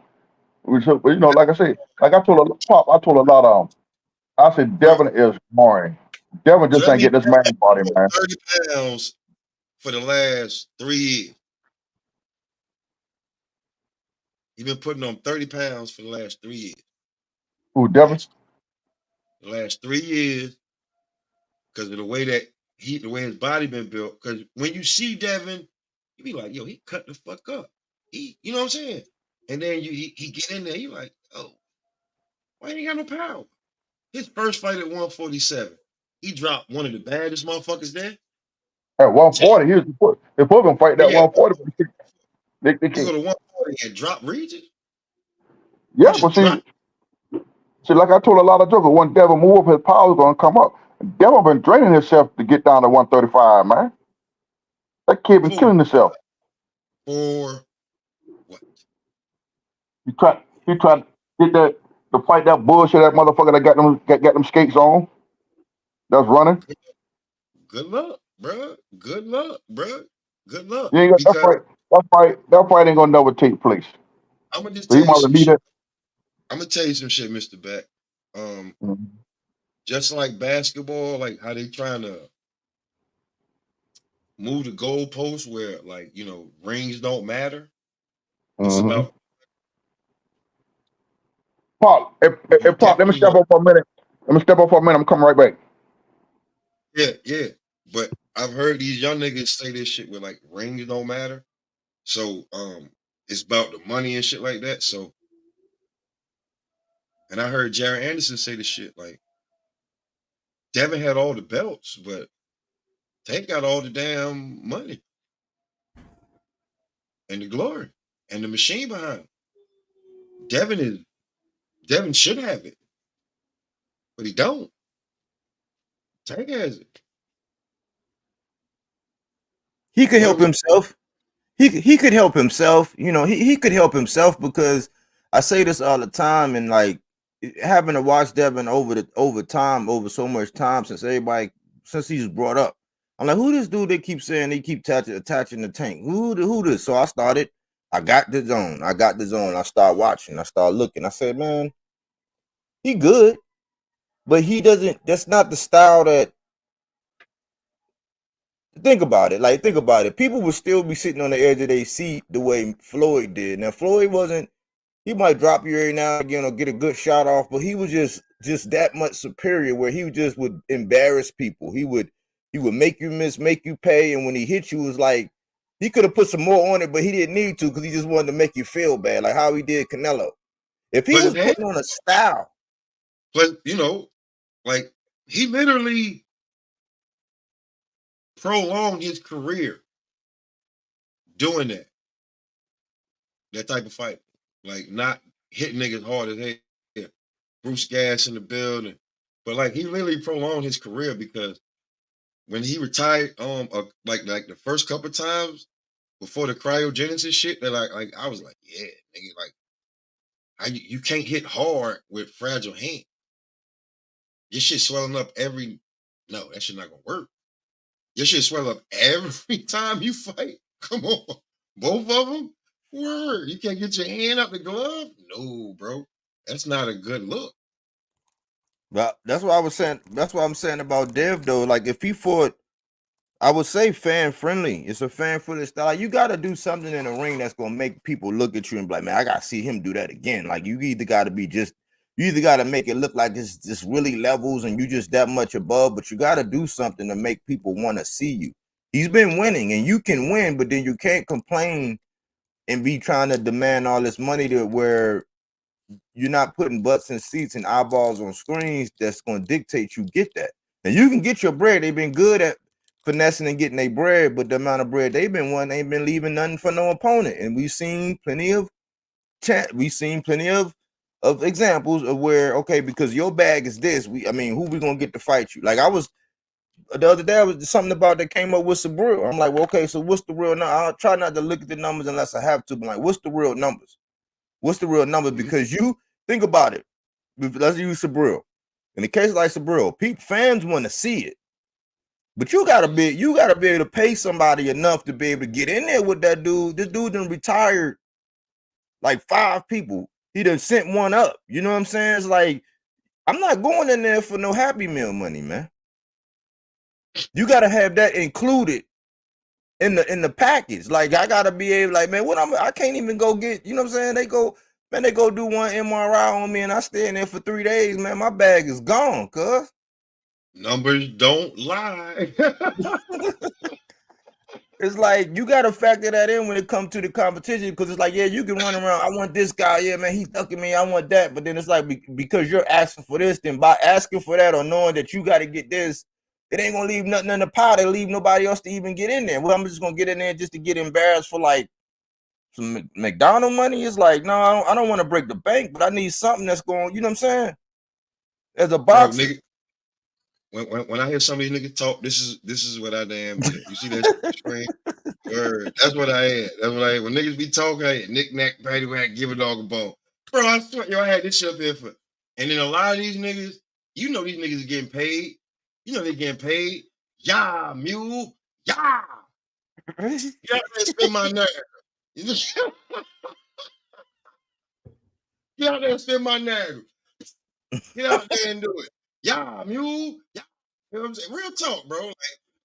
Like I said, like I told a Pop, I told a lot of them. I said Bro, Devin is boring. Devin so just that ain't means get this man body, man. 30 pounds for the last 3 years. He been putting on 30 pounds for the last 3 years. Who Devin? The last 3 years, because of the way the way his body been built. Because when you see Devin, you be like, yo, he cut the fuck up. You know what I'm saying? And then he get in there, you like, oh, why ain't he got no power? His first fight at 147. he dropped one of the baddest motherfuckers there. At 140, he was the book gonna fight that Yeah, 140. They he can't. go to 140 and drop Regis. He Yeah, but just dropped. see, like I told a lot of jokers, when Devin move up, his power's gonna come up. Devin been draining himself to get down to 135, man. That kid been For killing himself. for what? He tried to get that to fight that bullshit that motherfucker that got them skates on. That's running. Good luck, bro. Good luck, bro. Good luck. You ain't got Because that fight ain't gonna never take place. I'm gonna just So tell he you might some need shit. that. I'm gonna tell you some shit, Mr. Beck. Mm-hmm. Just like basketball, like how they trying to move the goalposts where, like, rings don't matter. It's Mm-hmm. about Pop, Pop, let me definitely step up for a minute. I'm coming right back. yeah. But I've heard these young niggas say this shit where like rings don't matter. So it's about the money and shit like that. So, and I heard Jared Anderson say this shit like Devin had all the belts, but Tank got all the damn money and the glory and the machine behind him. Devin should have it, but he don't. Tank has it. He could You know help what himself. He could help himself. He could help himself because I say this all the time, and like having to watch Devin over so much time since he's brought up. I'm like, who this dude they keep saying they keep attaching the Tank? Who this? So I started. I got the zone. I start watching. I start looking. I said, man, he good, but he doesn't. That's not the style that. Think about it. Like, think about it. People would still be sitting on the edge of their seat the way Floyd did. Now, Floyd wasn't. He might drop you every now and again or get a good shot off, but he was just that much superior where he just would embarrass people. He would make you miss, make you pay, and when he hit you, it was like he could have put some more on it, but he didn't need to because he just wanted to make you feel bad, like how he did Canelo. If he was I'm putting on a style, But like he literally prolonged his career doing that type of fight. Like not hitting niggas hard as hell. Bruce Gas in the building. But like he really prolonged his career because when he retired, like the first couple times before the cryogenesis shit, that like I was like, yeah, nigga, like you can't hit hard with fragile hand. Your shit swelling up no, that shit not gonna work. Your shit swell up every time you fight. Come on. Both of them? Word. You can't get your hand up the glove? No, bro. That's not a good look. but that's what I was saying. That's what I'm saying about Dev though. Like if he fought, I would say fan friendly. It's a fan friendly style. You got to do something in the ring that's gonna make people look at you and be like, man, I gotta see him do that again. Like you either got to make it look like it's just really levels and you just that much above, but you got to do something to make people want to see you. He's been winning, and you can win, but then you can't complain and be trying to demand all this money to where you're not putting butts in seats and eyeballs on screens that's going to dictate you get that. And you can get your bread. They've been good at finessing and getting their bread, but the amount of bread they've been wanting ain't been leaving nothing for no opponent. And we've seen plenty of examples of where, okay, because your bag is this, who we gonna get to fight you? Like I was the other day, I was something about that came up with Sabril. I'm like, well, okay, so what's the real number? I'll try not to look at the numbers unless I have to, but like, what's the real numbers? What's the real number? Mhm. Because you think about it. Let's use Sabril. In the case like Sabril, fans want to see it, but you gotta be able to pay somebody enough to be able to get in there with that dude. This dude done retired like 5 people. He done sent one up. You know what I'm saying? It's like I'm not going in there for no Happy Meal money, man. You gotta have that included in the package. Like I gotta be able, like, man, I can't even go get, you know what I'm saying? They go do one MRI on me and I stay in there for 3 days, man. My bag is gone, cuz. Numbers don't lie. It's like you gotta factor that in when it comes to the competition, because it's like, yeah, you can run around. I want this guy, yeah, man, he's ducking me. I want that, but then it's like because you're asking for this, then by asking for that or knowing that you got to get this, it ain't gonna leave nothing in the pot. It'll leave nobody else to even get in there. Well, I'm just gonna get in there just to get embarrassed for like some McDonald's money. It's like, no, I don't want to break the bank, but I need something that's going, you know what I'm saying? As a Bro, boxer. nigga, when I hear some of these niggas talk, this is what I damn hear. You see that screen? Word. That's what I had. That's what I had. When niggas be talking, I had knick-knack, paddywhack, give a dog a bone. Bro, I swear, yo, I had this shit up here for. And then a lot of these niggas, you know these niggas are getting paid. You know they getting paid. Yeah, mule. Yeah. Get out there and spend my nerve. Get out there and spend my nerve. Get out there and do it. Yeah, mule. Yeah. You know what I'm saying? Real talk, bro. Like,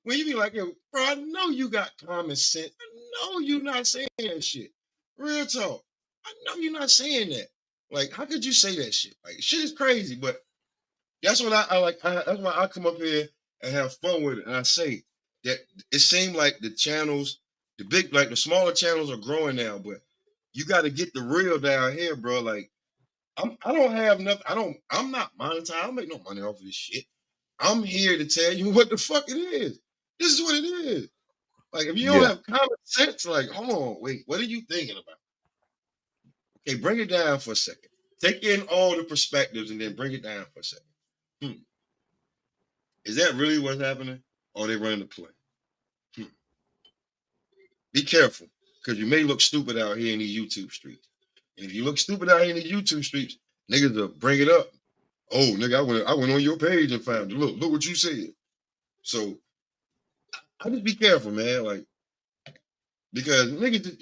when you be like, yo, bro, I know you got common sense. I know you not saying that shit. Real talk. I know you're not saying that. Like, how could you say that shit? Like, shit is crazy, but that's what I like. That's why I come up here and have fun with it. And I say that it seemed like the channels, the smaller channels are growing now, but you got to get the real down here, bro. Like, I don't have nothing. I'm not monetized. I don't make no money off of this shit. I'm here to tell you what the fuck it is. This is what it is. Like, if you don't have common sense, like, hold on, wait, what are you thinking about? Okay, bring it down for a second. Take in all the perspectives and then bring it down for a second. Is that really what's happening? Or are they running the play? Be careful, because you may look stupid out here in these YouTube streets. And if you look stupid out here in these YouTube streets, niggas will bring it up. Oh, nigga, I went on your page and found it. Look what you said. So I just be careful, man. Like, because niggas,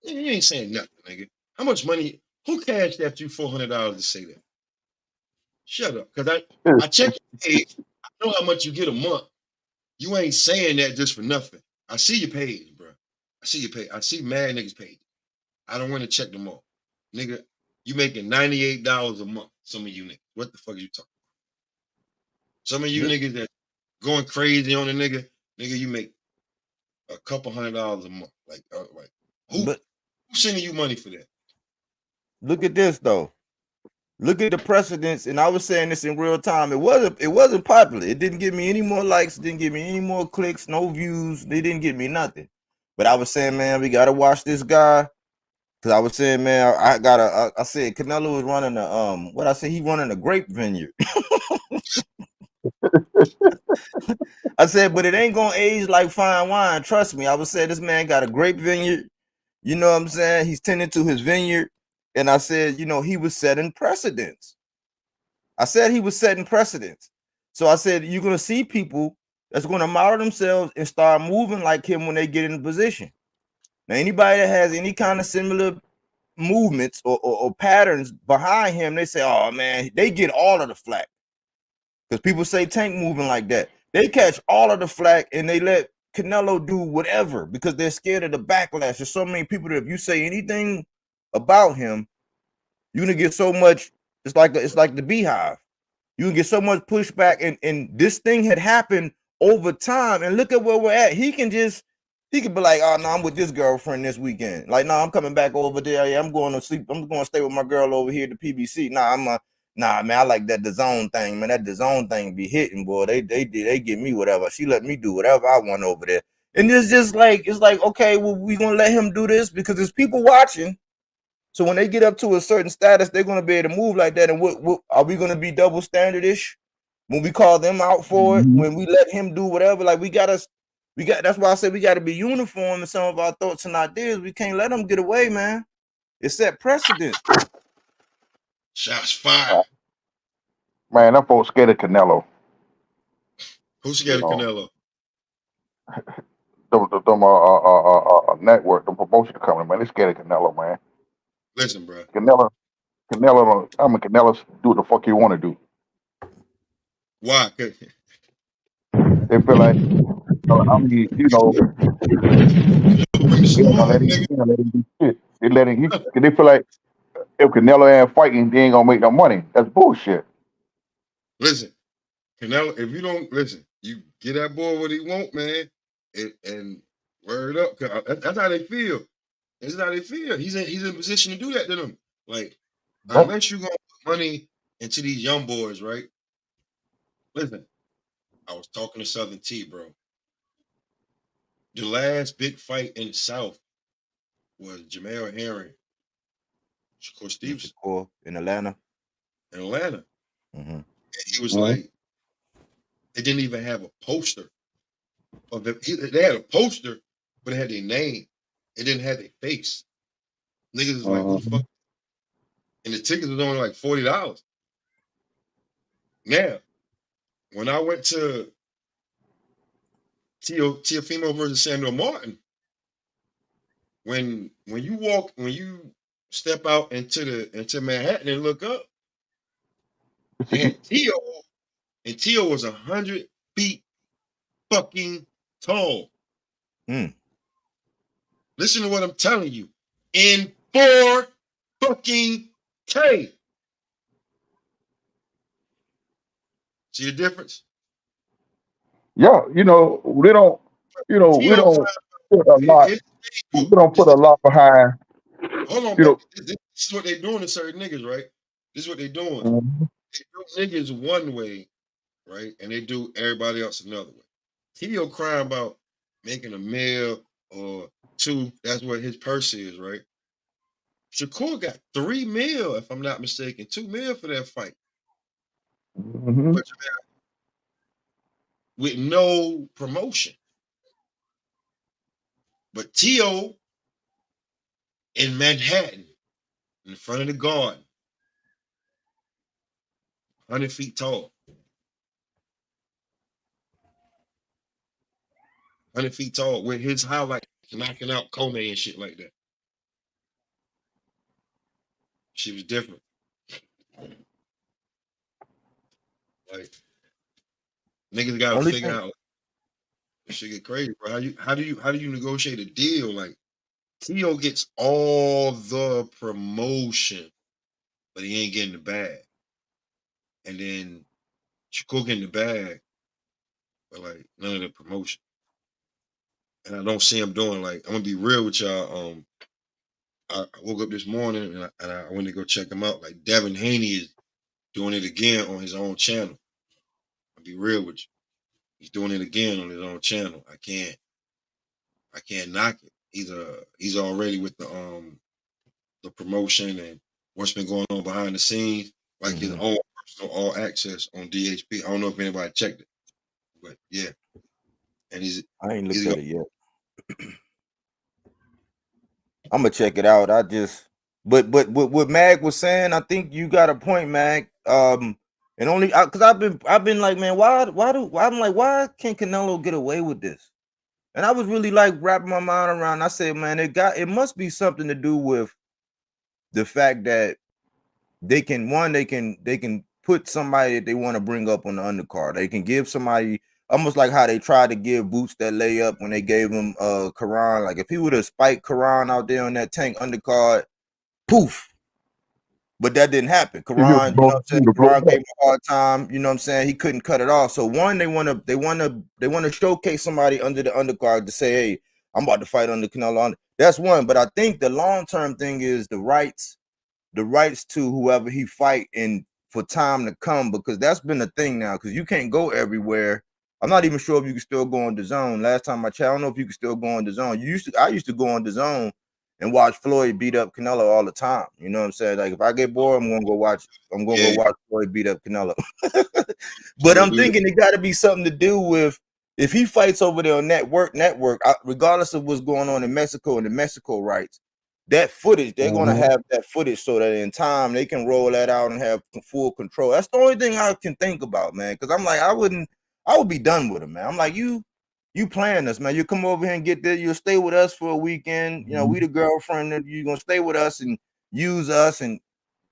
you ain't saying nothing, nigga. How much money? Who cashed after you $400 to say that? Shut up, because I check your page. I know how much you get a month. You ain't saying that just for nothing. I see your page, bro. I see your page. I see mad niggas' page. I don't want to check them all, nigga. You making $98 a month. Some of you niggas. What the fuck are you talking about? Some of you niggas that going crazy on a nigga, you make a couple $100 a month. Like who sending you money for that? Look at this though. Look at the precedents, and I was saying this in real time. It wasn't popular. It didn't give me any more likes, didn't give me any more clicks, no views. They didn't get me nothing. But I was saying, man, we gotta watch this guy. Cause I was saying, man, I said Canelo was running he running a grape vineyard. I said, but it ain't gonna age like fine wine. Trust me. I was saying this man got a grape vineyard. You know what I'm saying? He's tending to his vineyard. And I said, you know, he was setting precedents. I said he was setting precedents. So I said, you're going to see people that's going to model themselves and start moving like him when they get in a position. Now, anybody that has any kind of similar movements or patterns behind him, they say, oh, man, they get all of the flack. Because people say Tank moving like that. They catch all of the flack and they let Canelo do whatever because they're scared of the backlash. There's so many people that if you say anything about him, you're going to get so much. It's like the beehive. You can get so much pushback, and this thing had happened over time. And look at where we're at. He can be like, oh no, I'm with this girlfriend this weekend. Like, no, I'm coming back over there. Yeah, I'm going to sleep. I'm going to stay with my girl over here at the PBC. Nah, man, I like that DAZN thing, man. That DAZN thing be hitting, boy. They give me whatever. She let me do whatever I want over there. And it's just like, okay, well, we gonna let him do this because there's people watching. So when they get up to a certain status, they're going to be able to move like that. And what are we going to be double standardish when we call them out for it? When we let him do whatever, like we got. That's why I said we got to be uniform in some of our thoughts and ideas. We can't let them get away, man. It set precedent. Shots fired. Man, them folks scared of Canelo. Who's scared of Canelo? The network, the promotion company, man, they scared of Canelo, man. Listen, bro. Canelo, Canelo do what the fuck he want to do. Why? They feel like, I mean, you know, they don't let him do shit. They feel like if Canelo ain't fighting, they ain't gonna make no money. That's bullshit. Listen, Canelo, if you don't listen, you get that boy what he want, man, and word up. That's how they feel. That's how they feel. He's in position to do that to them. Like, unless you gonna put money into these young boys, right? Listen, I was talking to Southern T, bro. The last big fight in the South was Jamel Herring, Shakur Stevenson Shakur in Atlanta. in Atlanta. Mm-hmm. And he was Mhm. like, they didn't even have a poster of them. They had a poster, but it had their name. It didn't have their face. Niggas was like, who the fuck? And the tickets was only like $40. Now, when I went to Teofimo versus Samuel Martin, when you step out into Manhattan and look up, they had Tio, and Tio was 100 feet fucking tall. Mm. Listen to what I'm telling you. In 4 fucking K. See the difference? Yeah, we don't, we don't Tio put a lot, we don't put a lot behind, hold on, you man. know. This is what they're doing to certain niggas, right? This is what they're doing. Mhm. They do niggas one way, right? And they do everybody else another way. Tio crying about making a meal or two. That's what his purse is, right? Shakur got 3 mil, if I'm not mistaken, 2 mil for that fight. Mhm. But with no promotion. But Tio in Manhattan, in front of the garden, 100 feet tall. 100 feet tall with his highlight knocking out Kone and shit like that. She was different. Like niggas gotta Only figure thing, out this shit get crazy, bro. How do you negotiate a deal? Like Tio gets all the promotion, but he ain't getting the bag. And then Shakur getting the bag, but like none of the promotion. And I don't see him doing like I'm gonna be real with y'all. I woke up this morning and I went to go check him out. Like Devin Haney is doing it again on his own channel. I'll be real with you. He's doing it again on his own channel. I can't knock it. He's already with the promotion and what's been going on behind the scenes, like his mm-hmm. own personal all access on DHP. I don't know if anybody checked it, but yeah. And I ain't he's looked going at it yet. I'm gonna check it out. But what Mag was saying, I think you got a point, Mag. And only because I've been like, man, why can't Canelo get away with this? And I was really like wrapping my mind around. I said, man, it must be something to do with the fact that they can put somebody that they want to bring up on the undercard. They can give somebody almost like how they tried to give Boots that layup when they gave him Karan. Like if he would have spiked Karan out there on that Tank undercard, poof. But that didn't happen. He was Karan, you know blown, what I'm he saying? was blown Karan gave back. him a hard time. You know what I'm saying? He couldn't cut it off. So one, they wanna showcase somebody under the undercard to say, hey, I'm about to fight under Canelo. That's one. But I think the long-term thing is the rights to whoever he fight and for time to come, because that's been a thing now, because you can't go everywhere. I'm not even sure if you can still go on the zone. Last time I checked, I don't know if you can still go on the zone. I used to go on the zone and watch Floyd beat up Canelo all the time. You know what I'm saying? Like if I get bored, I'm gonna go yeah, watch Floyd beat up Canelo. But still I'm do that. thinking it got to be something to do with if he fights over there on network, regardless of what's going on in Mexico and the Mexico rights, that footage, they're gonna Mhm. have that footage so that in time they can roll that out and have full control. That's the only thing I can think about, man. Because I'm like, I would be done with him, man. I'm like, you playing us, man. You come over here and get there, you'll stay with us for a weekend. You know, we the girlfriend, and you're gonna stay with us and use us, and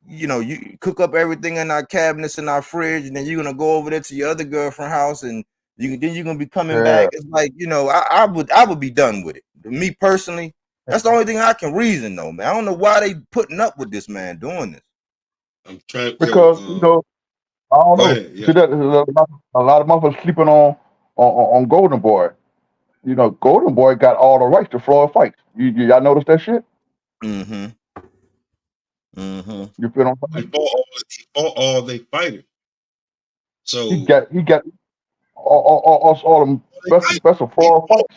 you cook up everything in our cabinets in our fridge, and then you're gonna go over there to your other girlfriend house, and you're gonna be coming Yeah, back. It's like, I would be done with it. Me personally, that's the only thing I can reason though, man. I don't know why they putting up with this man doing this. I'm trying because I don't go know. ahead, yeah. See that a lot of motherfuckers sleeping on Golden Boy. Golden Boy got all the rights to Floyd fights. Y'all notice that shit? Mm-hmm. Mm-hmm. You feel what I'm He saying? fought all they fighters. So He got all them special fraud fights.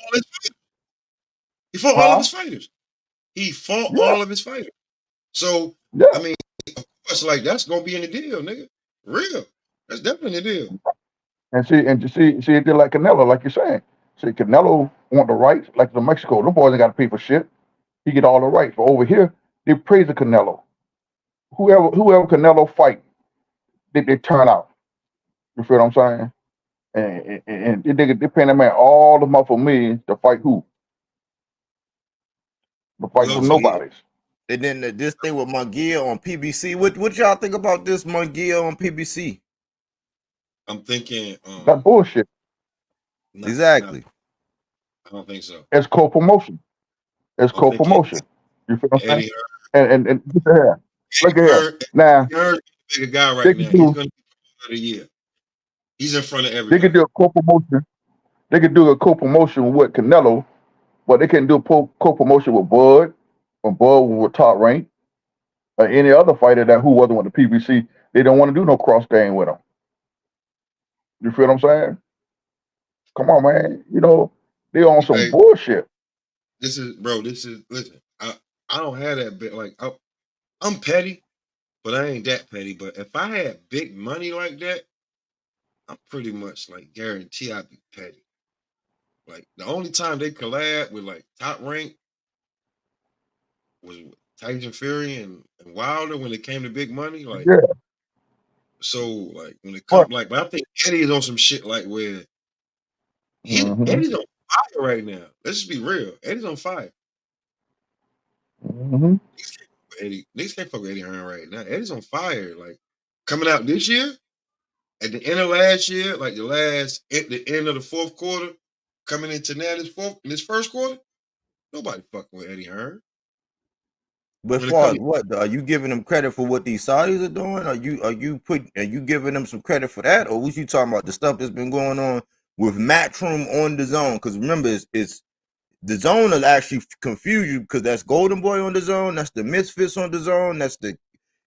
he fought all of Huh? his fighters. He fought Yeah, all of his fighters. So yeah. I mean, of course, like that's gonna be in the deal, nigga. Real. That's definitely in the deal. And see, it did like Canelo, like you're saying. See, Canelo want the rights, like the Mexico. Them boys ain't got to pay for shit. He get all the rights. But over here, they praise the Canelo. Whoever Canelo fight, they turn out. You feel what I'm saying? And they paying that man all the money millions to fight who? To fight Look, some for nobodies. And then this thing with Munguia on PBC. What y'all think about this Munguia on PBC? I'm thinking, That bullshit. Exactly. I don't think so. It's co-promotion. It's I'm thinking co-promotion. You feel what I'm saying? Eddie And look at here. Look at here. Hearn. Now Eddie Hearn's a bigger guy they right now. could He's do gonna be of the year. He's in front of they everybody. could do a co-promotion. They could do a co-promotion with Canelo, but they can do a co-promotion with Bud, when Bud was top rank, or any other fighter that who wasn't with the PBC. They don't want to do no cross game with them. You feel what I'm saying? Come on, man. You know they on some Hey, bullshit. listen. I don't have that bit. Like I'm petty, but I ain't that petty. But if I had big money like that, I'm pretty much like guarantee I'd be petty. Like the only time they collab with like top rank was with Tyson Fury and Wilder when it came to big money. Like Yeah, so, like when it but come like, but I think Eddie is on some shit like where hmm Eddie's on fire right now. Let's just be real. Eddie's on fire. hmm Niggas can't fuck with Eddie Hearn right now. Eddie's on fire. Like coming out this year, at the end of last year, like at the end of the fourth quarter, coming into now this first quarter, nobody fucking with Eddie Hearn. But When it far comes as what, are you giving them credit for what these Saudis are doing? Are you giving them some credit for that, or was you talking about the stuff that's been going on with Matchroom on the zone? Because remember, it's the zone will actually confuse you because that's Golden Boy on the zone, that's the Misfits on the zone, that's the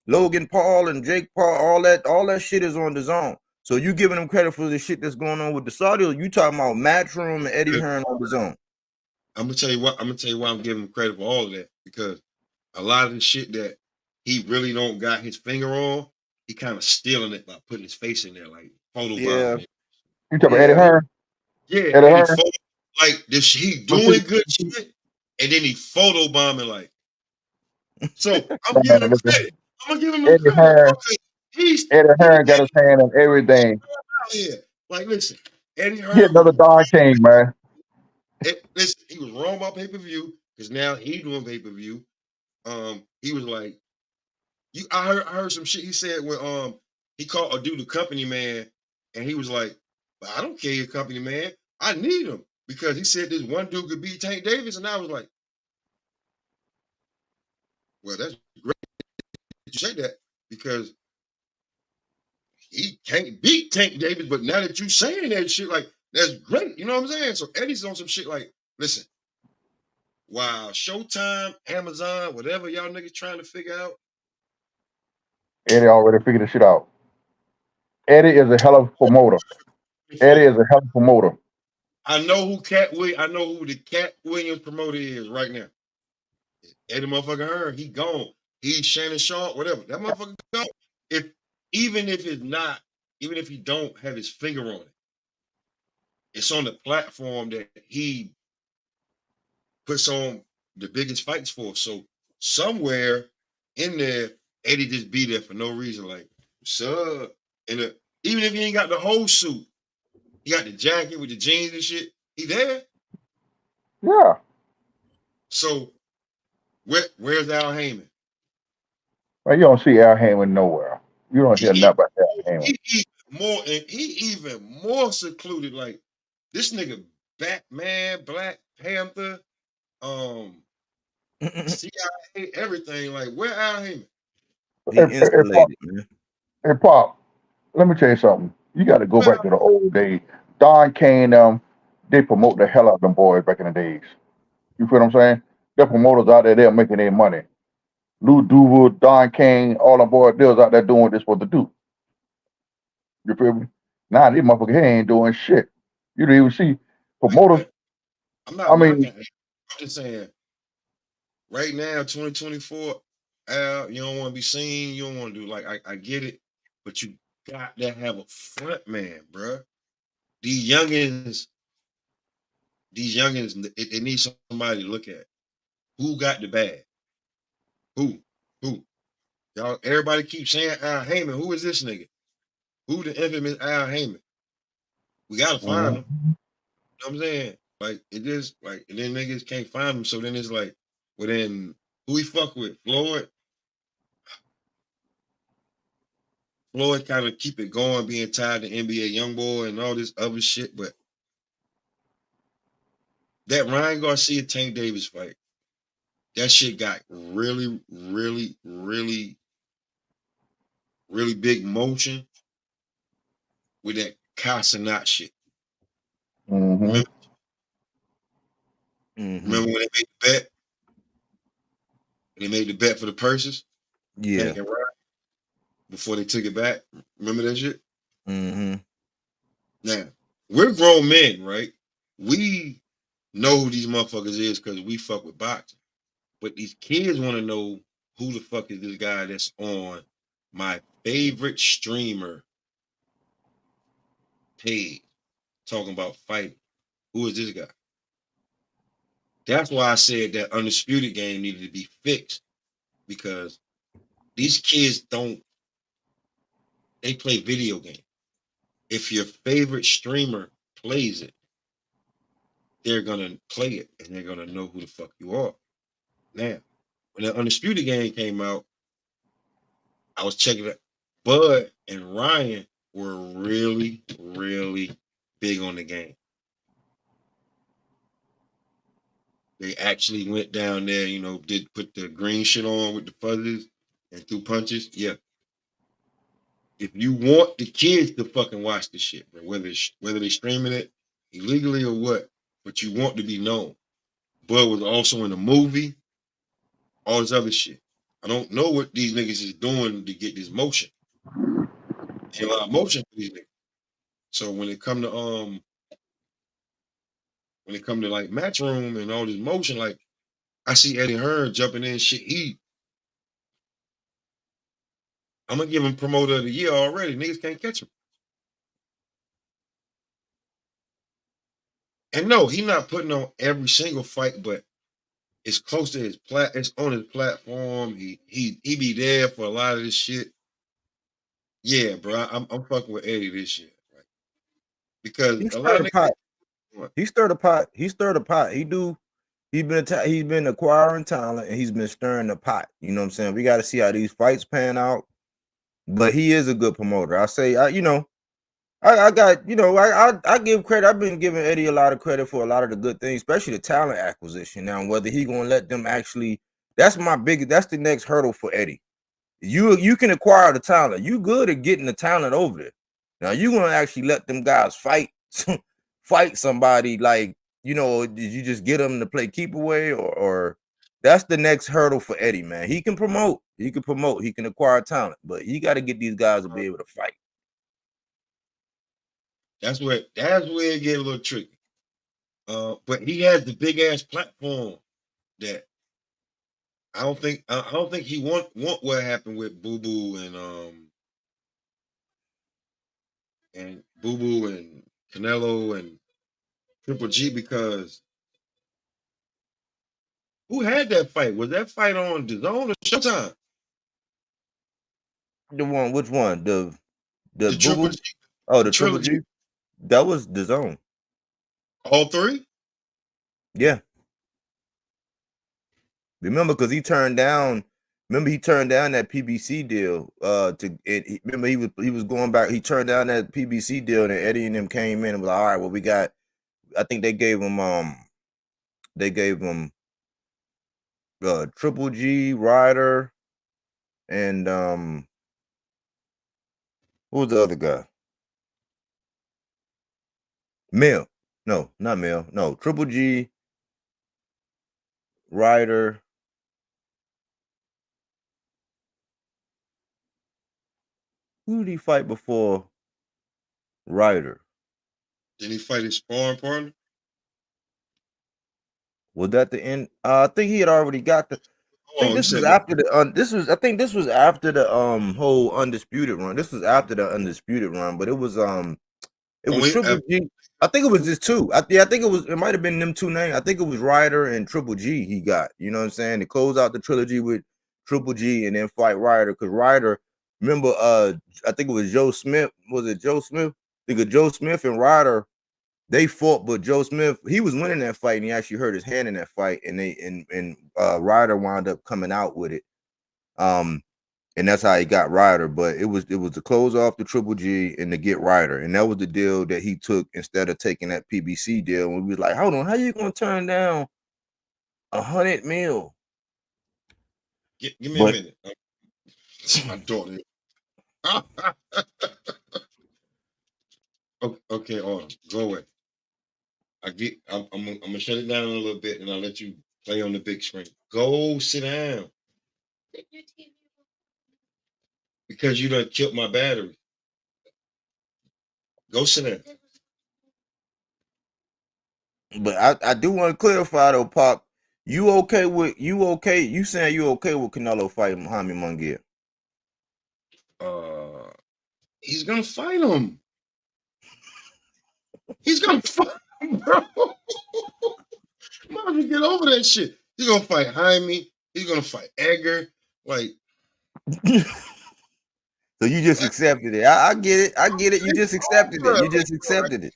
Logan Paul and Jake Paul, all that shit is on the zone. So you giving them credit for the shit that's going on with the Saudi, or you talking about Matchroom and Eddie Hearn on the zone? I'm gonna tell you why I'm giving him credit for all of that, because a lot of the shit that he really don't got his finger on, he kind of stealing it by putting his face in there, like Yeah, photobombing it. you talking about Eddie yeah. Hearn? Yeah, Eddie and Hearn? like this, he But see, doing good shit, and then he photobombing like. So I'm man, giving him listen, credit. I'm gonna give him Eddie credit, Hearn, bro, 'cause he's Eddie he Hearn got his hand in everything. out here. Like, listen, Eddie He Hearn was another Don King, man. listen, he was wrong about pay-per-view because now he doing pay-per-view. He was like, I heard some shit he said when he called a dude a company man, and he was like, "But I don't care your company man. I need him because he said this one dude could beat Tank Davis," and I was like, "Well, that's great that you say that because he can't beat Tank Davis, but now that you saying that shit, like that's great. You know what I'm saying?" So Eddie's on some shit like, listen, wow, Showtime, Amazon, whatever y'all niggas trying to figure out. Eddie already figured this shit out. Eddie is a hell of a promoter. Eddie is a hell of a promoter. I know who the Cat Williams promoter is right now. Eddie motherfucker Hearn, he gone. He's Shannon Sharp, whatever. That motherfucker gone. If even if it's not, even if he don't have his finger on it, it's on the platform that he puts on the biggest fights for. So somewhere in there, Eddie just be there for no reason. Like, what's up? And even if he ain't got the whole suit, he got the jacket with the jeans and shit. He there. Yeah. So where's Al Heyman? Man, you don't see Al Heyman nowhere. You don't hear He nothing about Al Heyman. he even more secluded. Like this nigga Batman, Black Panther, CIA, everything. Like where Al Heyman? He Hey, insulated, man. Pop, let me tell you something. You got to go Where back to the old days. Don Kane, they promote the hell out of them boys back in the days. You feel what I'm saying? The promoters out there, they're making their money. Lou Duval, Don Kane, all them boys, they was out there doing what they're supposed to do. You feel me? Now these motherfuckers here ain't doing shit. You don't even see promoters. I'm I not mean, knocking it. I'm just saying, right now, 2024, Al, you don't want to be seen. You don't want to do like I get it, but you got to have a front man, bruh. These youngins, it needs somebody to look at. Who got the bag? Who? Who? Y'all, everybody keeps saying Al Heyman. Who is this nigga? Who the infamous Al Heyman? We gotta find him. mhm, You know what I'm saying? Like it just like and then niggas can't find him. So then it's like, well then who he fuck with? Floyd. Floyd kind of keep it going, being tied to NBA YoungBoy and all this other shit. But that Ryan Garcia Tank Davis fight, that shit got really, really, really, really big motion with that Casanat shit. mhm, Remember, Mm-hmm. remember when they made the bet? They made the bet for the purses, Yeah. Tank and Ryan, before they took it back. Remember that shit? Mm-hmm. Now, we're grown men, right? We know who these motherfuckers is because we fuck with boxing. But these kids want to know who the fuck is this guy that's on my favorite streamer page talking about fighting. Who is this guy? That's why I said that undisputed game needed to be fixed because these kids don't they play video games. If your favorite streamer plays it, they're gonna play it and they're gonna know who the fuck you are. Now, when the undisputed game came out, I was checking it. Bud and Ryan were really, really big on the game. They actually went down there, did put the green shit on with the fuzzies and threw punches. Yeah. If you want the kids to fucking watch this shit, bro, whether they streaming it illegally or what, but you want to be known. Bud was also in a movie, all this other shit. I don't know what these niggas is doing to get this motion. Ain't a lot of motion for these niggas. So when it come to like Matchroom and all this motion, like I see Eddie Hearn jumping in shit. I'm gonna give him promoter of the year already. Niggas can't catch him. And no, he not putting on every single fight, but it's close to it's on his platform. He be there for a lot of this shit. Yeah, bro. I'm fucking with Eddie this year, right? Because He a lot stirred of a pot. niggas. He stirred a pot. He stirred a pot. He's been acquiring talent and he's been stirring the pot. You know what I'm saying? We got to see how these fights pan out. But he is a good promoter. I got, I give credit. I've been giving Eddie a lot of credit for a lot of the good things, especially the talent acquisition. Now, whether he gonna let them actually, that's the next hurdle for Eddie. You can acquire the talent. You good at getting the talent over there. Now you gonna actually let them guys fight fight somebody like, did you just get them to play keep away or that's the next hurdle for Eddie, man. He can promote, he can acquire talent, but he got to get these guys to be able to fight. That's where it get a little tricky. But he has the big ass platform that I don't think he want what happened with Boo Boo and Canelo and Triple G because who had that fight? Was that fight on DAZN or Showtime? Which one? The The Boo Triple Boo? G, Oh, the the Triple trilogy, G? That was the zone. all three? Yeah. Remember, because he turned down that PBC deal. Remember he was going back. He turned down that PBC deal, and Eddie and them came in and was like, all right, well, we got. I think they gave him Triple G, Ryder, and who was the other guy? Mill. No, not Mill. No, Triple G, Ryder. Who did he fight before? Ryder. Didn't he fight his sparring partner? Was that the end? I think he had already got the. I think Oh, you this was said after the. This was. I think this was after the whole undisputed run. This was after the undisputed run, but it was Triple G. I think it was just two. I think it was. It might have been them two names. I think it was Ryder and Triple G. He got. You know what I'm saying? To close out the trilogy with Triple G and then fight Ryder, because Ryder. Remember, I think it was Joe Smith. Was it Joe Smith? I think it Joe Smith and Ryder. They fought, but Joe Smith, he was winning that fight, and he actually hurt his hand in that fight, and Ryder wound up coming out with it. And that's how he got Ryder. But it was to close off the Triple G and to get Ryder, and that was the deal that he took instead of taking that PBC deal. And we was like, hold on, how you gonna turn down $100 million? Give me a minute. My daughter. Okay, on. Go away. I'm gonna shut it down a little bit, and I'll let you play on the big screen. Go sit down. Because you done killed my battery. Go sit down. But I do want to clarify though, Pop. You okay? You saying you okay with Canelo fighting Muhammad Munguia? He's gonna fight him. He's gonna fight him, bro. Might get over that shit. He's gonna fight Jaime. He's gonna fight Edgar. Like, so you just accepted it. I get it. I get it. You just accepted it. You just accepted it.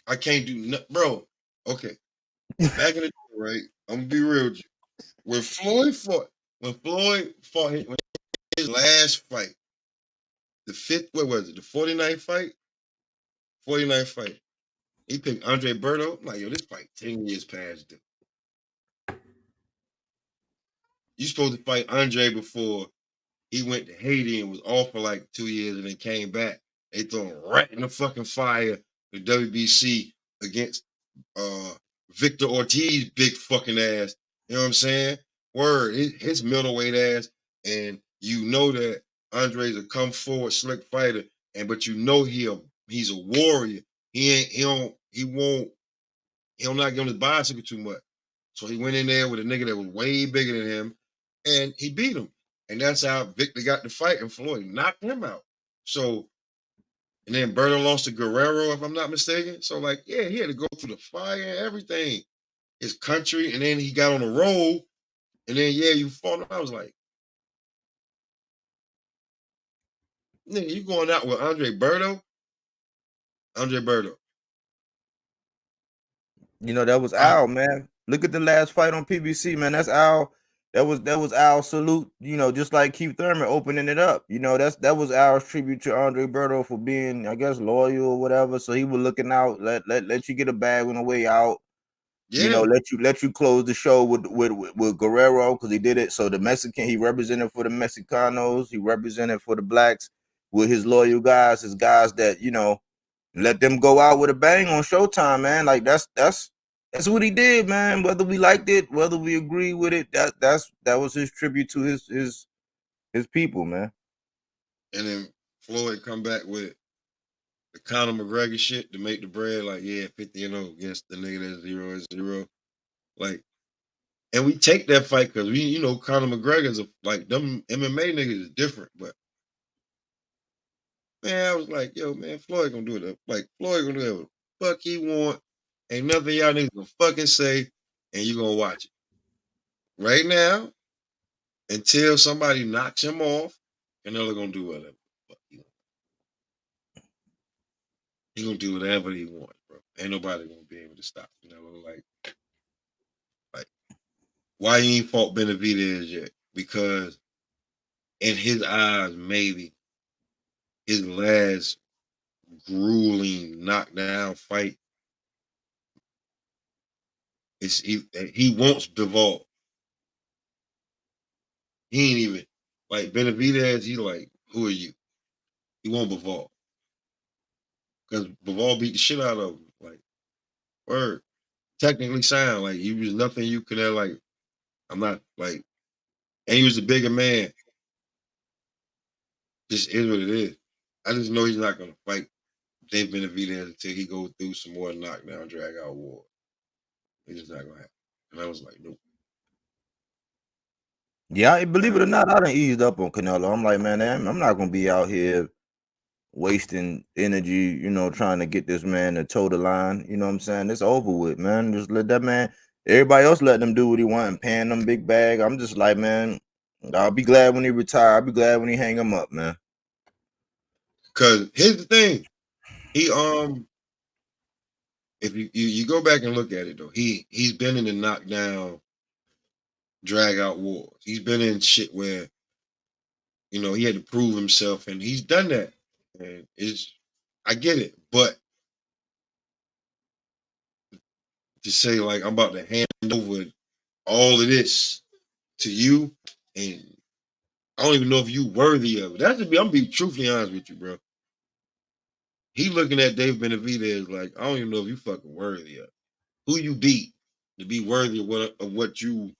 I can't do nothing, bro. Okay. Back in the day, right? I'm gonna be real with you. When Floyd fought his last fight, the fifth, what was it? The 49th fight? 49th fight. He picked Andre Berto. I'm like, yo, this fight 10 years past due. You supposed to fight Andre before he went to Haiti and was off for like 2 years and then came back. They threw him right in the fucking fire, the WBC against Victor Ortiz, big fucking ass. You know what I'm saying? Word, his middleweight ass, and you know that Andre's a come forward slick fighter, but you know he's a warrior. He'll not get on his bicycle too much. So he went in there with a nigga that was way bigger than him, and he beat him. And that's how Victor got the fight, and Floyd knocked him out. So, and then Berto lost to Guerrero, if I'm not mistaken. So, like, yeah, he had to go through the fire and everything. His country, and then he got on a roll, and then, yeah, you fought him. I was like, nigga, you going out with Andre Berto? Andre Berto. You know, that was Al, man. Look at the last fight on PBC, man. That's Al. That was Al's salute, you know, just like Keith Thurman opening it up. You know, that was Al's tribute to Andre Berto for being, I guess, loyal or whatever. So he was looking out, let you get a bag on the way out. Yeah. You know, let you close the show with Guerrero, because he did it. So the Mexican, he represented for the Mexicanos, he represented for the blacks with his loyal guys, his guys that, you know, let them go out with a bang on Showtime, man. Like that's what he did, man. Whether we liked it, whether we agree with it, that was his tribute to his people, man. And then Floyd come back with the Conor McGregor shit to make the bread, like, yeah, 50-0 against the nigga that's 0-0. Like, and we take that fight because we, you know, Conor McGregor's like them MMA niggas is different, but man, I was like, yo, man, Floyd gonna do it. Like, Floyd gonna do what the fuck he want. Ain't nothing y'all niggas gonna fucking say, and you gonna watch it. Right now, until somebody knocks him off, Canelo gonna do whatever. He gonna do whatever he wants, bro. Ain't nobody gonna be able to stop Canelo. Like, why he ain't fought Benavidez yet? Because in his eyes, maybe his last grueling knockdown fight is he wants Bivol. He ain't even like Benavidez. He like, who are you? He want Bivol because Bivol beat the shit out of him. Like, word, technically sound like he was nothing you could have like. I'm not like, and he was a bigger man. Just is what it is. I just know he's not gonna fight Dave Benavidez until he go through some more knockdown, drag out war. It's just not gonna happen. And I was like, nope. Yeah, believe it or not, I done eased up on Canelo. I'm like, man, I'm not gonna be out here wasting energy, trying to get this man to toe the line. You know what I'm saying? It's over with, man. Just let that man. Everybody else let him do what he want and paying them big bag. I'm just like, man, I'll be glad when he retire. I'll be glad when he hang him up, man. Cause here's the thing, he if you go back and look at it though, he's been in the knockdown, drag out wars. He's been in shit where he had to prove himself, and he's done that. And I get it, but to say like I'm about to hand over all of this to you, and I don't even know if you worthy of it. That's I'm gonna be truthfully honest with you, bro. He looking at Dave Benavidez like I don't even know if you fucking worthy of it. Who you beat to be worthy of what you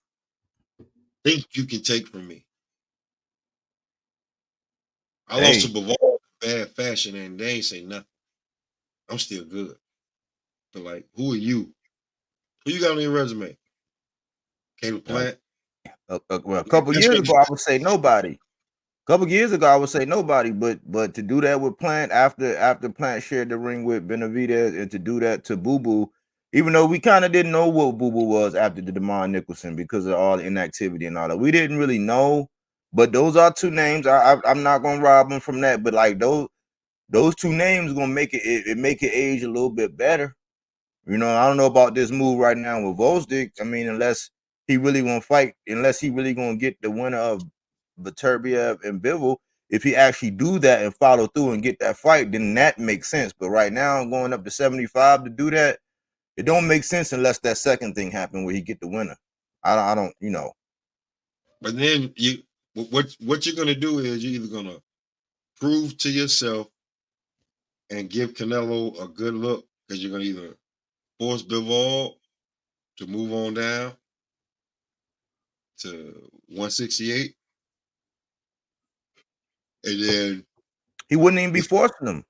think you can take from me. I lost to Hey, Bivol in bad fashion, and they ain't say nothing. I'm still good, but like, who are you? Who you got on your resume? Caleb well, Plant. a couple years ago, I would say nobody. A couple years ago, I would say nobody, but to do that with Plant after Plant shared the ring with Benavidez, and to do that to Boo Boo, even though we kind of didn't know what Boo Boo was after the DeMar Nicholson because of all the inactivity and all that, we didn't really know. But those are two names. I'm not gonna rob them from that. But like those two names gonna make it make it age a little bit better. I don't know about this move right now with Volstic. I mean, unless he really gonna fight, unless he really gonna get the winner of Viterbiev and Bivol, if he actually do that and follow through and get that fight, then that makes sense. But right now, going up to 75 to do that, it don't make sense unless that second thing happen where he get the winner. I don't. But then what you're gonna do is you're either gonna prove to yourself and give Canelo a good look because you're gonna either force Bivol to move on down to 168, and then He wouldn't even be forcing them.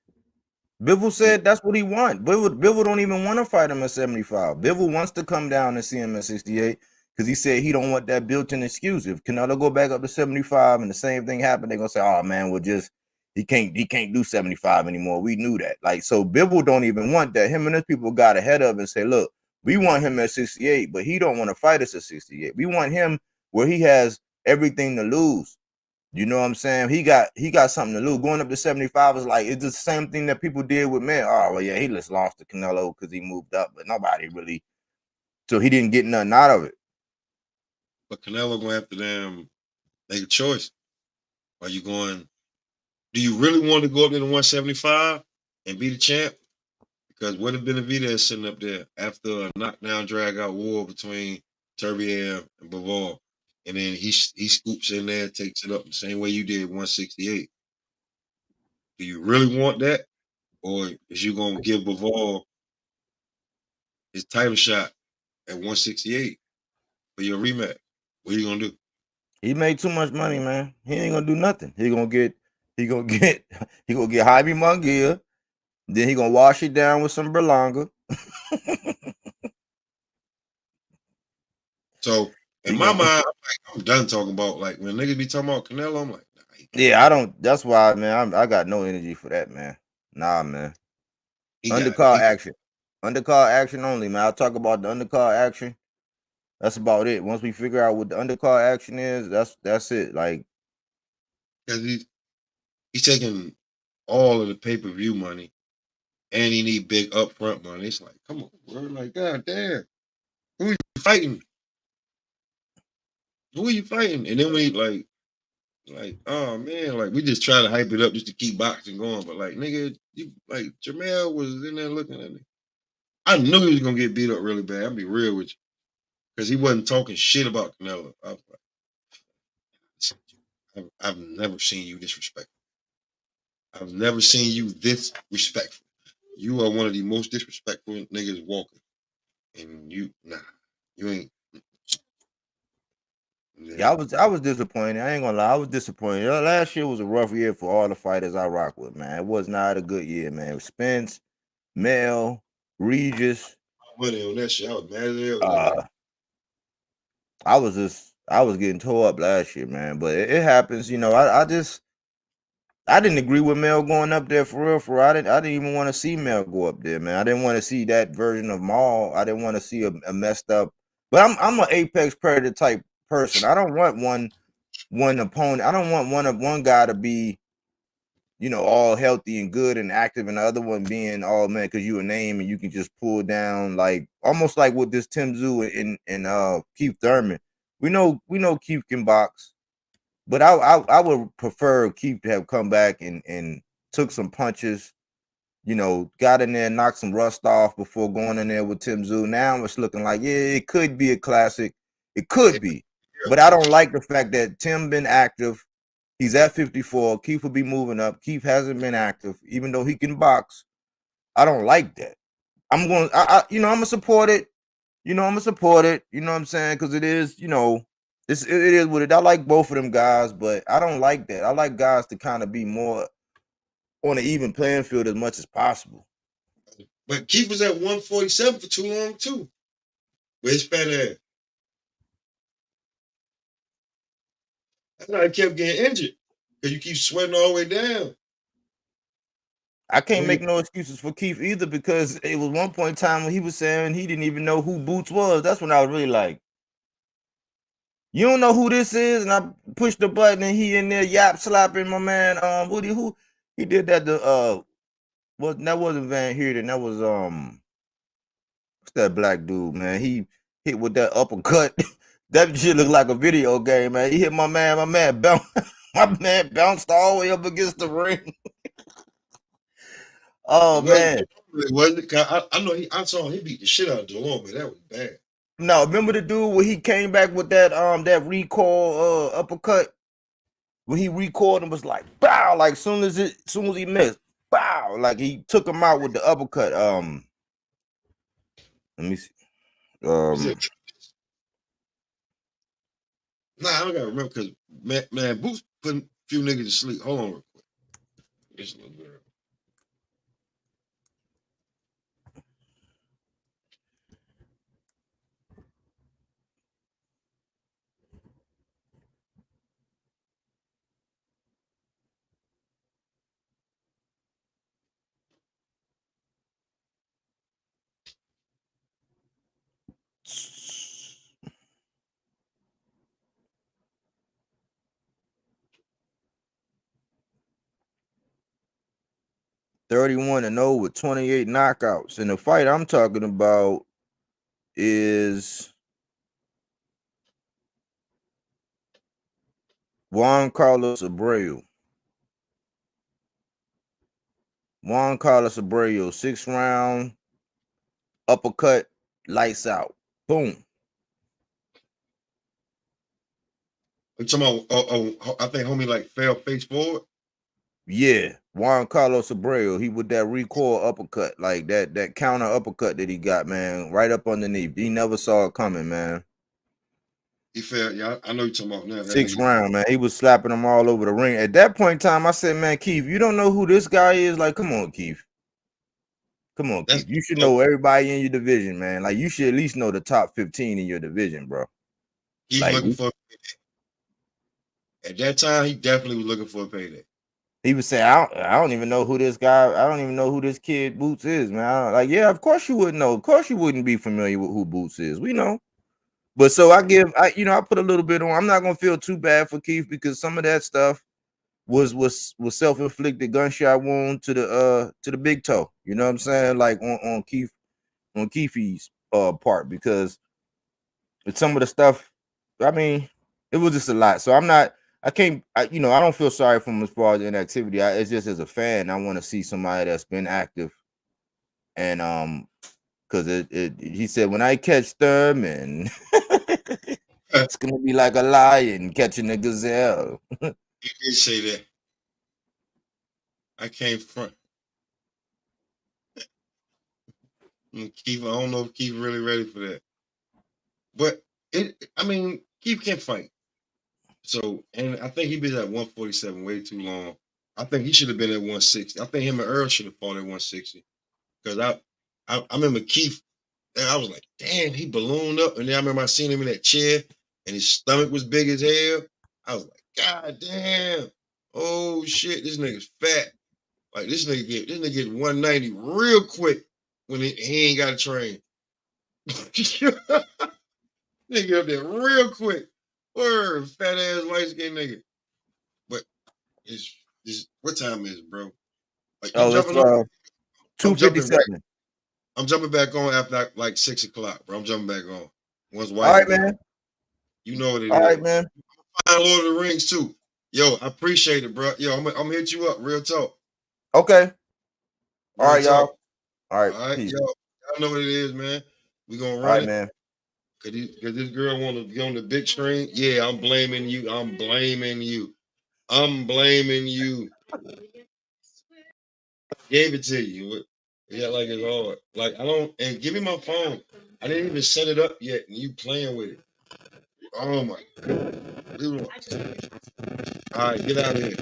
Bivol said that's what he wants. Bivol don't even want to fight him at 75. Bivol wants to come down and see him at 68 because he said he don't want that built-in excuse. If Canelo go back up to 75 and the same thing happened, they're gonna say, "Oh man, he can't do 75 anymore." We knew that. Like, so Bivol don't even want that. Him and his people got ahead of it and say, "Look, we want him at 68, but he don't want to fight us at 68. We want him where he has everything to lose." You know what I'm saying? He got something to lose. Going up to 75 is like it's the same thing that people did with men. Oh well, yeah, he just lost to Canelo because he moved up, but nobody really. So he didn't get nothing out of it. but Canelo gonna have to make a choice. Are you going? Do you really want to go up to the 175 and be the champ? Because what if Benavidez is sitting up there after a knockdown, drag out war between Turbiev and Bivol, and then he scoops in there, takes it up the same way you did 168. Do you really want that, or is you gonna give Bivol his title shot at 168 for your rematch? What are you gonna do? He made too much money, man. He ain't gonna do nothing. He gonna get he gonna get Jaime Munguia. Then he gonna wash it down with some Berlanga. So in He my mind, gonna I'm done talking about like when niggas be talking about Canelo. I'm like, nah, he can't. yeah. I don't. That's why, man. I got no energy for that, man. Nah, man. He got Undercard he. action. Undercard action only, man. I'll talk about the undercard action. That's about it. Once we figure out what the undercard action is, that's it. Like, Because he's taking all of the pay per view money, and he need big upfront money. It's like, come on, bro. Like, god damn, who are you fighting? Who are you fighting? And then we oh man, like we just try to hype it up just to keep boxing going. But like, nigga, you like Jamel was in there looking at me. I knew he was gonna get beat up really bad. I'll be real with you, because he wasn't talking shit about Canelo. I was like, I've never seen you disrespectful. I've never seen you this respectful. You are one of the most disrespectful niggas walking. And you, nah, you ain't, Yeah, I was disappointed. I ain't gonna lie, I was disappointed. Last year was a rough year for all the fighters I rock with, man. It was not a good year, man. Spence, Mel, Regis. Money on that shit. I was mad as hell when that Uh, I was getting tore up last year, man. But it happens, you know. I didn't agree with Mel going up there for real. I didn't even want to see Mel go up there, man. I didn't want to see that version of Maul. I didn't want to see a messed up. But I'm an apex predator type person. I don't want one opponent. I don't want one guy to be, you know, all healthy and good and active, and the other one being all man because you a name and you can just pull down like almost like with this Tim Zoo and Keith Thurman. We know Keith can box, but I would prefer Keith to have come back and took some punches, you know, got in there, knocked some rust off before going in there with Tim Zoo. Now it's looking like, yeah, it could be a classic. It could be. But I don't like the fact that Tim been active. He's at 54. Keith will be moving up. Keith hasn't been active, even though he can box. I don't like that. I'm gonna support it. You know, I'm gonna support it. You know what I'm saying? Because it is, you know, it is what it. I like both of them guys, but I don't like that. I like guys to kind of be more on an even playing field as much as possible. But Keith was at 147 for too long too. With his fat ass. That's why he kept getting injured. Because you keep sweating all the way down. I can't make no excuses for Keith either because it was one point in time when he was saying he didn't even know who Boots was. That's when I was really like, you don't know who this is? And I pushed the button and he in there yap slapping my man. Who he did that to well, that wasn't Van Heerden, that was what's that black dude, man? He hit with that uppercut. That shit looked like a video game, man. He hit my man bounced my man bounced all the way up against the ring. Oh man. It wasn't. I know I saw him. He beat the shit out of DeLong, but that was bad. No, remember the dude when he came back with that recoil uppercut? When he recoiled and was like, bow, like soon as he missed, bow, like he took him out with the uppercut. Let me see. Nah, I don't gotta remember because man, Boots putting a few niggas to sleep. Hold on real quick. This little girl. $31-0 with 28 knockouts. And the fight I'm talking about is Juan Carlos Abreu. Juan Carlos Abreu, 6th round, uppercut, lights out. Boom. You talking about? I think homie like fell face forward. Yeah, Juan Carlos Abreu. He with that recoil uppercut, like that counter uppercut that he got, man, right up underneath. He never saw it coming, man. He fell. Yeah, I know you're talking about now. That 6th nigga. round, man. He was slapping them all over the ring. At that point in time, I said, man, Keith, you don't know who this guy is? Like, come on, Keith. Come on, Keith. You should know everybody in your division, man. Like, you should at least know the top 15 in your division, bro. He's Like, looking for a payday. At that time, he definitely was looking for a payday. he was saying, I don't even know who this guy, I don't even know who this kid Boots is, man. Like, yeah, of course you wouldn't know. Of course you wouldn't be familiar with who Boots is. We know. But so I put a little bit on. I'm not gonna feel too bad for Keith because some of that stuff was self-inflicted gunshot wound to the big toe. You know what I'm saying? Like on Keith's part because with some of the stuff, I mean, it was just a lot. So I don't feel sorry for him as far as inactivity. It's just as a fan, I want to see somebody that's been active and because he said when I catch them and it's gonna be like a lion catching a gazelle. He did say that. I can't front. Keith, I don't know if Keith really ready for that. But Keith can fight. So, and I think he been at 147 way too long. I think he should have been at 160. I think him and Earl should have fought at 160. Because I remember Keith, and I was like, damn, he ballooned up. And then I remember I seen him in that chair and his stomach was big as hell. I was like, God damn. Oh shit, this nigga's fat. Like this nigga get 190 real quick when he ain't got a train. Nigga up there real quick. Word, fat ass light skinned nigga. But it's what time is it, bro? Like Oh, it's 2:57. I'm jumping back on after like 6 o'clock, bro. I'm jumping back on. Once All right, man. You know what it is. All right, man. Find Lord of the Rings too. Yo, I appreciate it, bro. Yo, I'm gonna hit you up. Real talk. Okay. All right, Real talk. y'all. All right. All right, Peace. yo. Y'all know what it is, man. We gonna run All right, it. man. Cause this girl want to be on the big screen. Yeah, I'm blaming you. I'm blaming you. I'm blaming you. Gave it to you. Yeah, like it's hard. Like I don't. And give me my phone. I didn't even set it up yet, and you playing with it. Oh my God. All right, get out of here.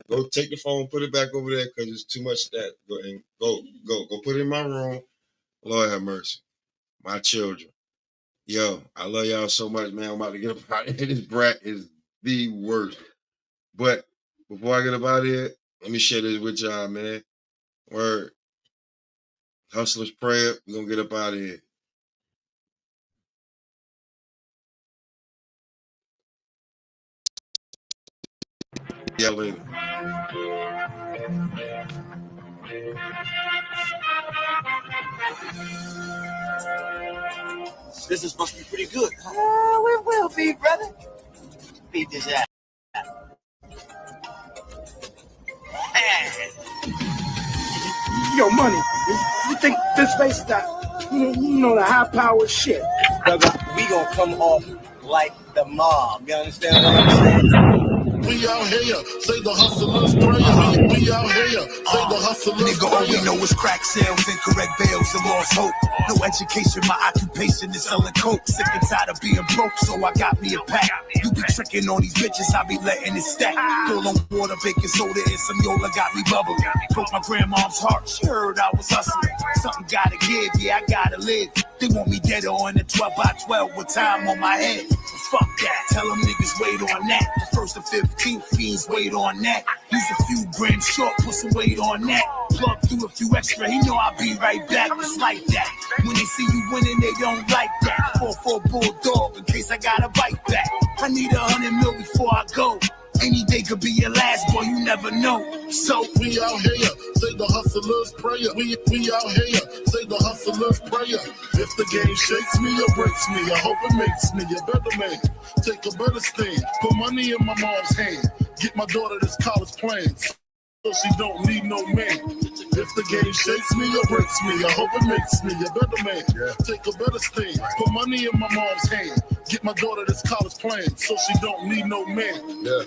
Go take the phone, put it back over there because it's too much stat. Go put it in my room. Lord have mercy. My children. Yo, I love y'all so much, man. I'm about to get up out of here. This brat is the worst. But before I get up out of here, let me share this with y'all, man. Word. Hustler's prayer. We're going to get up out of here. Yeah, later. This is supposed to be pretty good. Oh, it will be, brother. Beat this ass. Yo, money. You think this face is that, you know, the high powered shit? Brother, we gonna come off like the mob. You understand what I'm saying? We out here, say the hustlers prayer. We out here, say the hustlers Nigga, all we know is crack sales, incorrect bails, and lost hope. No education, my occupation is selling coke. Sick and tired of being broke, so I got me a pack. You be tricking on these bitches, I be letting it stack. Girl on water, baking soda, and some Yola got me bubbling. Broke my grandma's heart, she heard I was hustling. Something gotta give, yeah, I gotta live. They want me dead on the 12 by 12 with time on my head. But fuck that, tell them niggas wait on that. The 1st to 15th fiends wait on that. Use a few grams short, put some weight on that. Plug through a few extra, he know I'll be right back. It's like that. When they see you winning, they don't like that. 4-4 bulldog in case I gotta bite back. I need 100 mil before I go. Any day could be your last, boy, you never know. So we out here, say the hustlers prayer. We out here, say the hustlers prayer. If the game shakes me or breaks me, I hope it makes me a better man. Take a better stand, put money in my mom's hand. Get my daughter this college plan, so she don't need no man. If the game shakes me or breaks me, I hope it makes me a better man. Take a better stand, put money in my mom's hand. Get my daughter this college plan, so she don't need no man.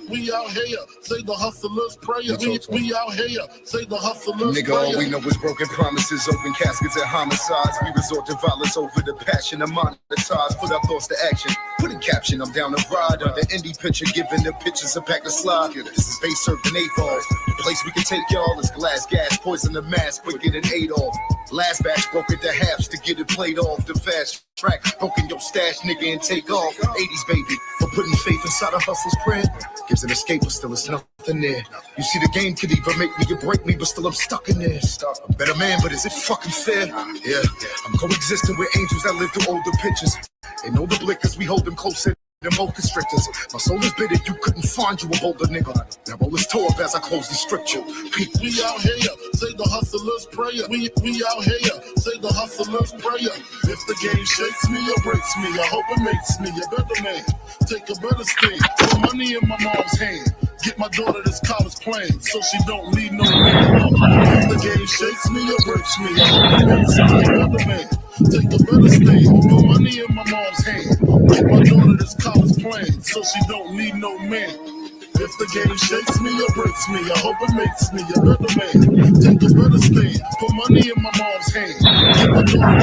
We out here, say the hustlers prayer. We out here, say the hustlers Nigga, prayer. all we know is broken promises, open caskets and homicides. We resort to violence over the passion of monetize. Put our thoughts to action, put in caption, I'm down to ride. Under indie picture, giving the pictures a pack of slide. This is base served in 8 balls. The place we can take y'all is glass, gas, poison the mask, quicker than Adolf. Last batch broke it to halves to get it played off. The fast track, broken your stash, nigga, and take off. 80s baby, for putting faith inside a hustle's prayer. Gives an escape, but still it's nothing there. You see, the game could either make me or break me, but still I'm stuck in there. I'm a better man, but is it fucking fair? Yeah, I'm coexisting with angels that live through older pictures. They know the blickers, we hold them closer than both constrictors. My soul is bitter, you couldn't find you a bolder nigga. Now roll this toe up as I close the stricture. We out here, say the hustlers prayer. We out here, say the hustlers prayer. If the game shakes me or breaks me, I hope it makes me a better man. Take a better stand, put money in my mom's hand. Get my daughter this college plan, so she don't need no man. If the game shakes me or breaks me, I hope it makes me a better man. Take a better stand, put money in my mom's hand. Get my daughter this college plan, so she don't need no man. If the game shakes me or breaks me, I hope it makes me a better man. Take a better stand, put money in my mom's hand. Get my daughter